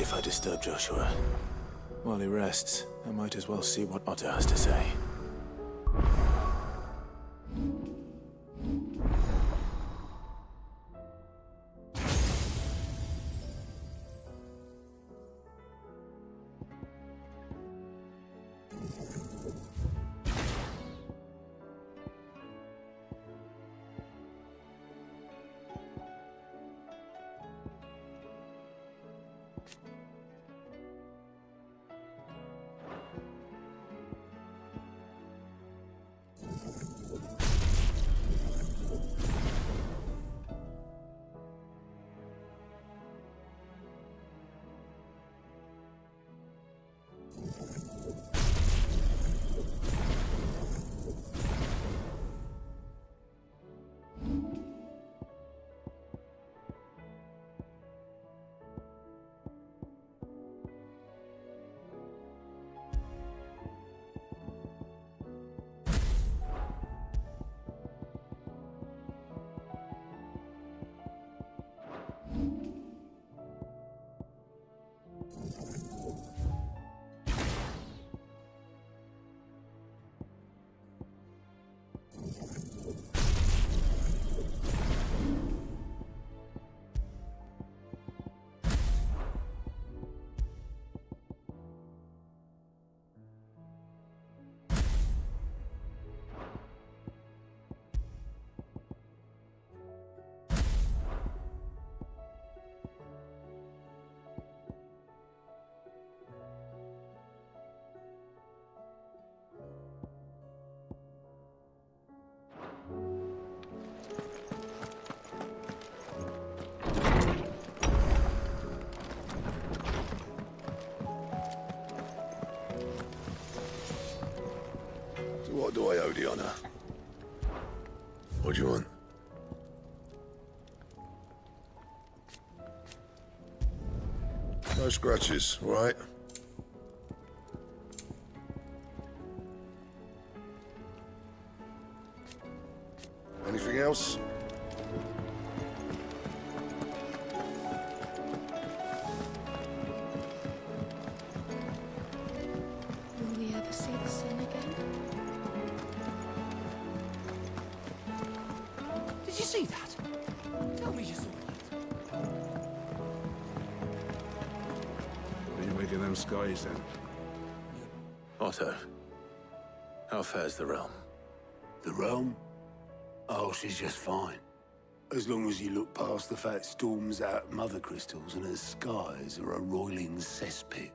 if I disturb Joshua. While he rests, I might as well see what Otto has to say. What do I owe the honor? What do you want? No scratches, all right? Anything else? Will we ever see the sun again? Did you see that? Tell me you saw that. What do you make of them skies, then? Otto, how fares the realm? The realm? Oh, she's just fine. As long as you look past the fat storms out mother crystals and her skies are a roiling cesspit.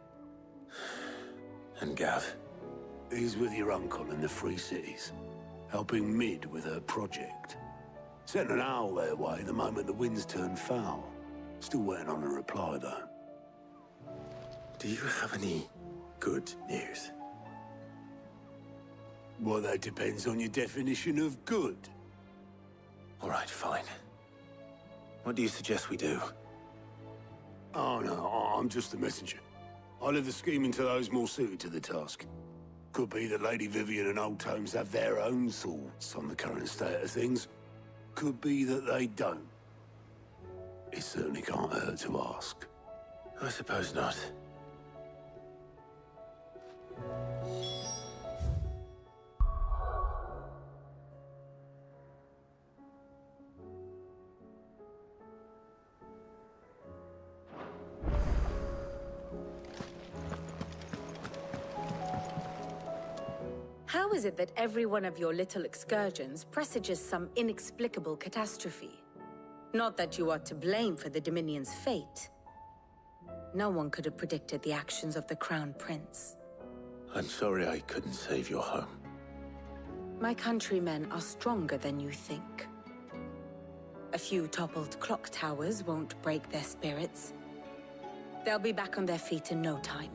And Gav? He's with your uncle in the Free Cities, helping Mid with her project. Sent an owl their way the moment the winds turned foul. Still waiting on a reply, though. Do you have any good news? Well, that depends on your definition of good. All right, fine. What do you suggest we do? Oh, no, I'm just the messenger. I leave the scheming to those more suited to the task. Could be that Lady Vivian and Old Tomes have their own thoughts on the current state of things. Could be that they don't. It certainly can't hurt to ask. I suppose not. How is it that every one of your little excursions presages some inexplicable catastrophe? Not that you are to blame for the Dominion's fate. No one could have predicted the actions of the Crown Prince. I'm sorry I couldn't save your home. My countrymen are stronger than you think. A few toppled clock towers won't break their spirits. They'll be back on their feet in no time.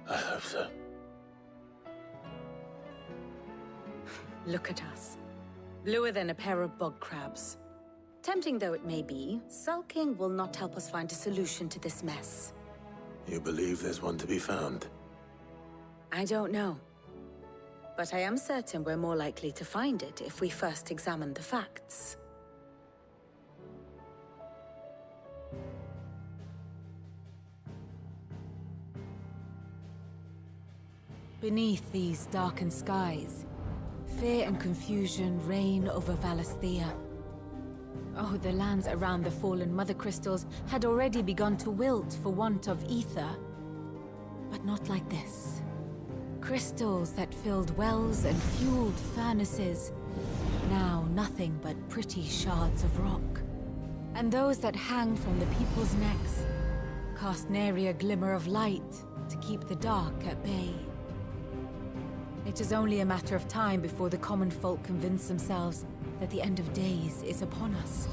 I hope so. Look at us. Bluer than a pair of bog crabs. Tempting though it may be, sulking will not help us find a solution to this mess. You believe there's one to be found? I don't know. But I am certain we're more likely to find it if we first examine the facts. Beneath these darkened skies, fear and confusion reign over Valisthea. Oh, the lands around the fallen Mother Crystals had already begun to wilt for want of ether. But not like this. Crystals that filled wells and fueled furnaces, now nothing but pretty shards of rock. And those that hang from the people's necks cast nary a glimmer of light to keep the dark at bay. It is only a matter of time before the common folk convince themselves that the end of days is upon us.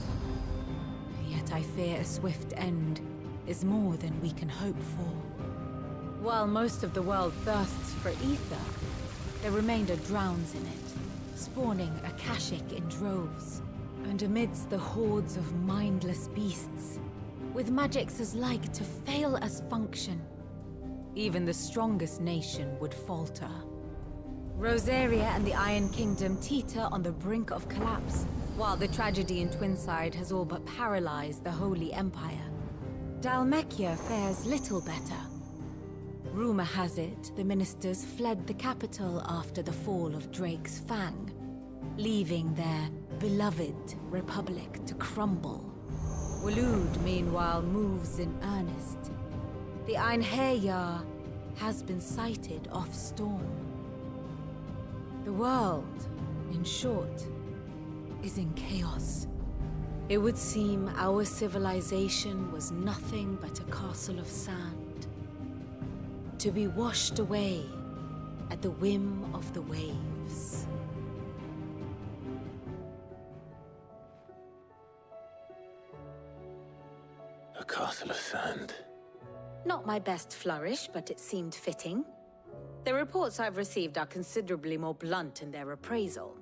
Yet I fear a swift end is more than we can hope for. While most of the world thirsts for ether, the remainder drowns in it, spawning Akashic in droves. And amidst the hordes of mindless beasts, with magics as like to fail as function, even the strongest nation would falter. Rosaria and the Iron Kingdom teeter on the brink of collapse, while the tragedy in Twinside has all but paralyzed the Holy Empire. Dhalmekia fares little better. Rumor has it the ministers fled the capital after the fall of Drake's Fang, leaving their beloved republic to crumble. Waloed, meanwhile, moves in earnest. The Einherjar has been sighted off Storm. The world, in short, is in chaos. It would seem our civilization was nothing but a castle of sand, to be washed away at the whim of the waves. A castle of sand. Not my best flourish, but it seemed fitting. The reports I've received are considerably more blunt in their appraisal.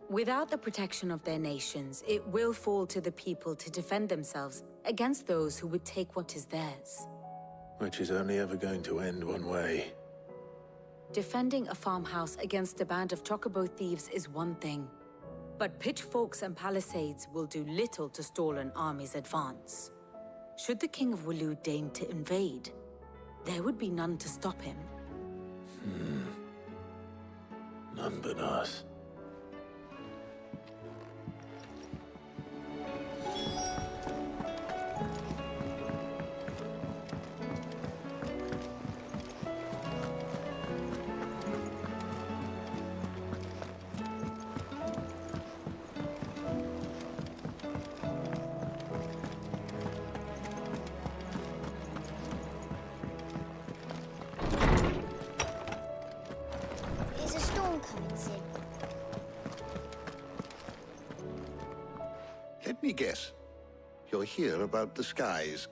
Without the protection of their nations, it will fall to the people to defend themselves against those who would take what is theirs. Which is only ever going to end one way. Defending a farmhouse against a band of chocobo thieves is one thing, but pitchforks and palisades will do little to stall an army's advance. Should the King of Waloed deign to invade, there would be none to stop him. None but us. Let me guess. You're here about the skies.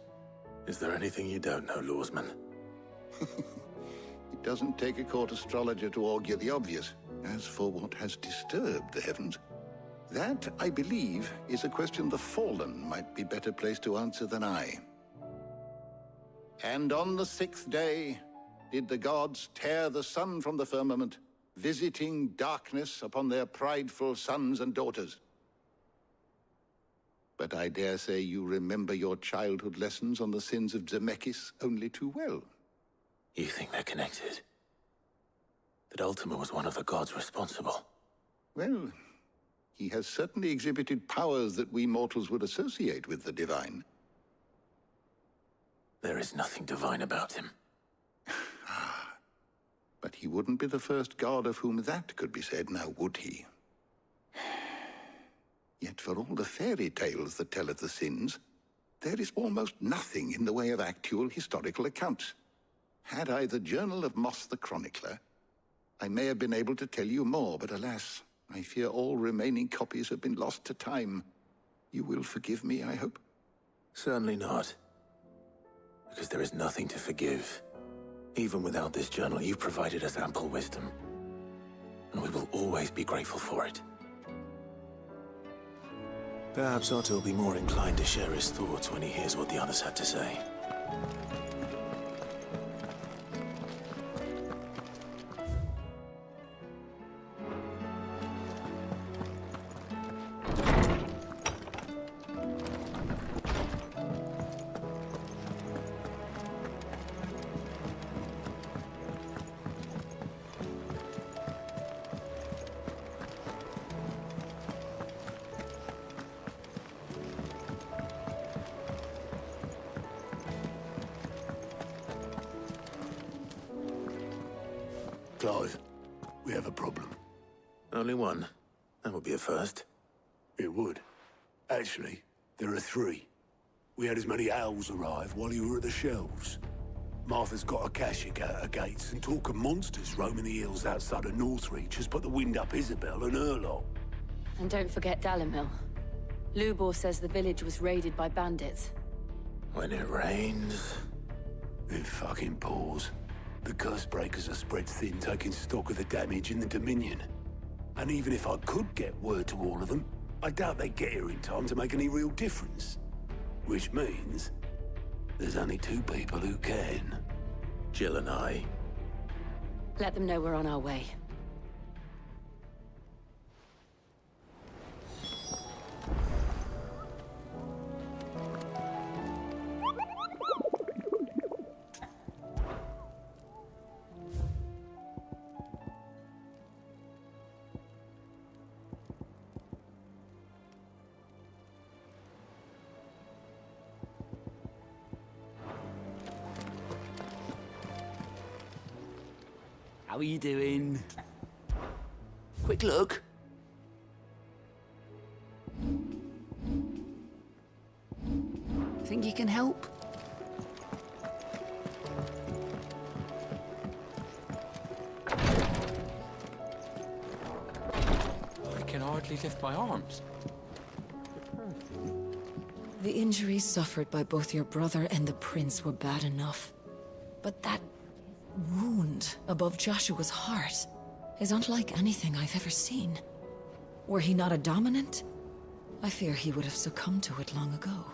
Is there anything you don't know, Lawsman? It doesn't take a court astrologer to augur the obvious. As for what has disturbed the heavens, that, I believe, is a question the Fallen might be better placed to answer than I. And on the 6th day did the gods tear the sun from the firmament, visiting darkness upon their prideful sons and daughters. But I dare say you remember your childhood lessons on the sins of Zemeckis only too well. You think they're connected? That Ultima was one of the gods responsible? Well, he has certainly exhibited powers that we mortals would associate with the divine. There is nothing divine about him. But he wouldn't be the first god of whom that could be said, now would he? Yet for all the fairy tales that tell of the sins, there is almost nothing in the way of actual historical accounts. Had I the Journal of Moss the Chronicler, I may have been able to tell you more, but alas, I fear all remaining copies have been lost to time. You will forgive me, I hope? Certainly not. Because there is nothing to forgive. Even without this journal, you've provided us ample wisdom. And we will always be grateful for it. Perhaps Otto will be more inclined to share his thoughts when he hears what the others had to say. Clive, we have a problem. Only one. That would be a first. It would. Actually, there are three. We had as many owls arrive while you were at the shelves. Martha's got a Akashic at her gates, and talk of monsters roaming the hills outside of Northreach has put the wind up Isabel and her lot. And don't forget Dalimil. Lubor says the village was raided by bandits. When it rains... It fucking pours. The curse breakers are spread thin, taking stock of the damage in the Dominion. And even if I could get word to all of them, I doubt they'd get here in time to make any real difference. Which means... there's only two people who can. Jill and I. Let them know we're on our way. How are you doing? Quick look. Think you can help? I can hardly lift my arms. The injuries suffered by both your brother and the prince were bad enough. But that wound above Joshua's heart is unlike anything I've ever seen. Were he not a dominant, I fear he would have succumbed to it long ago.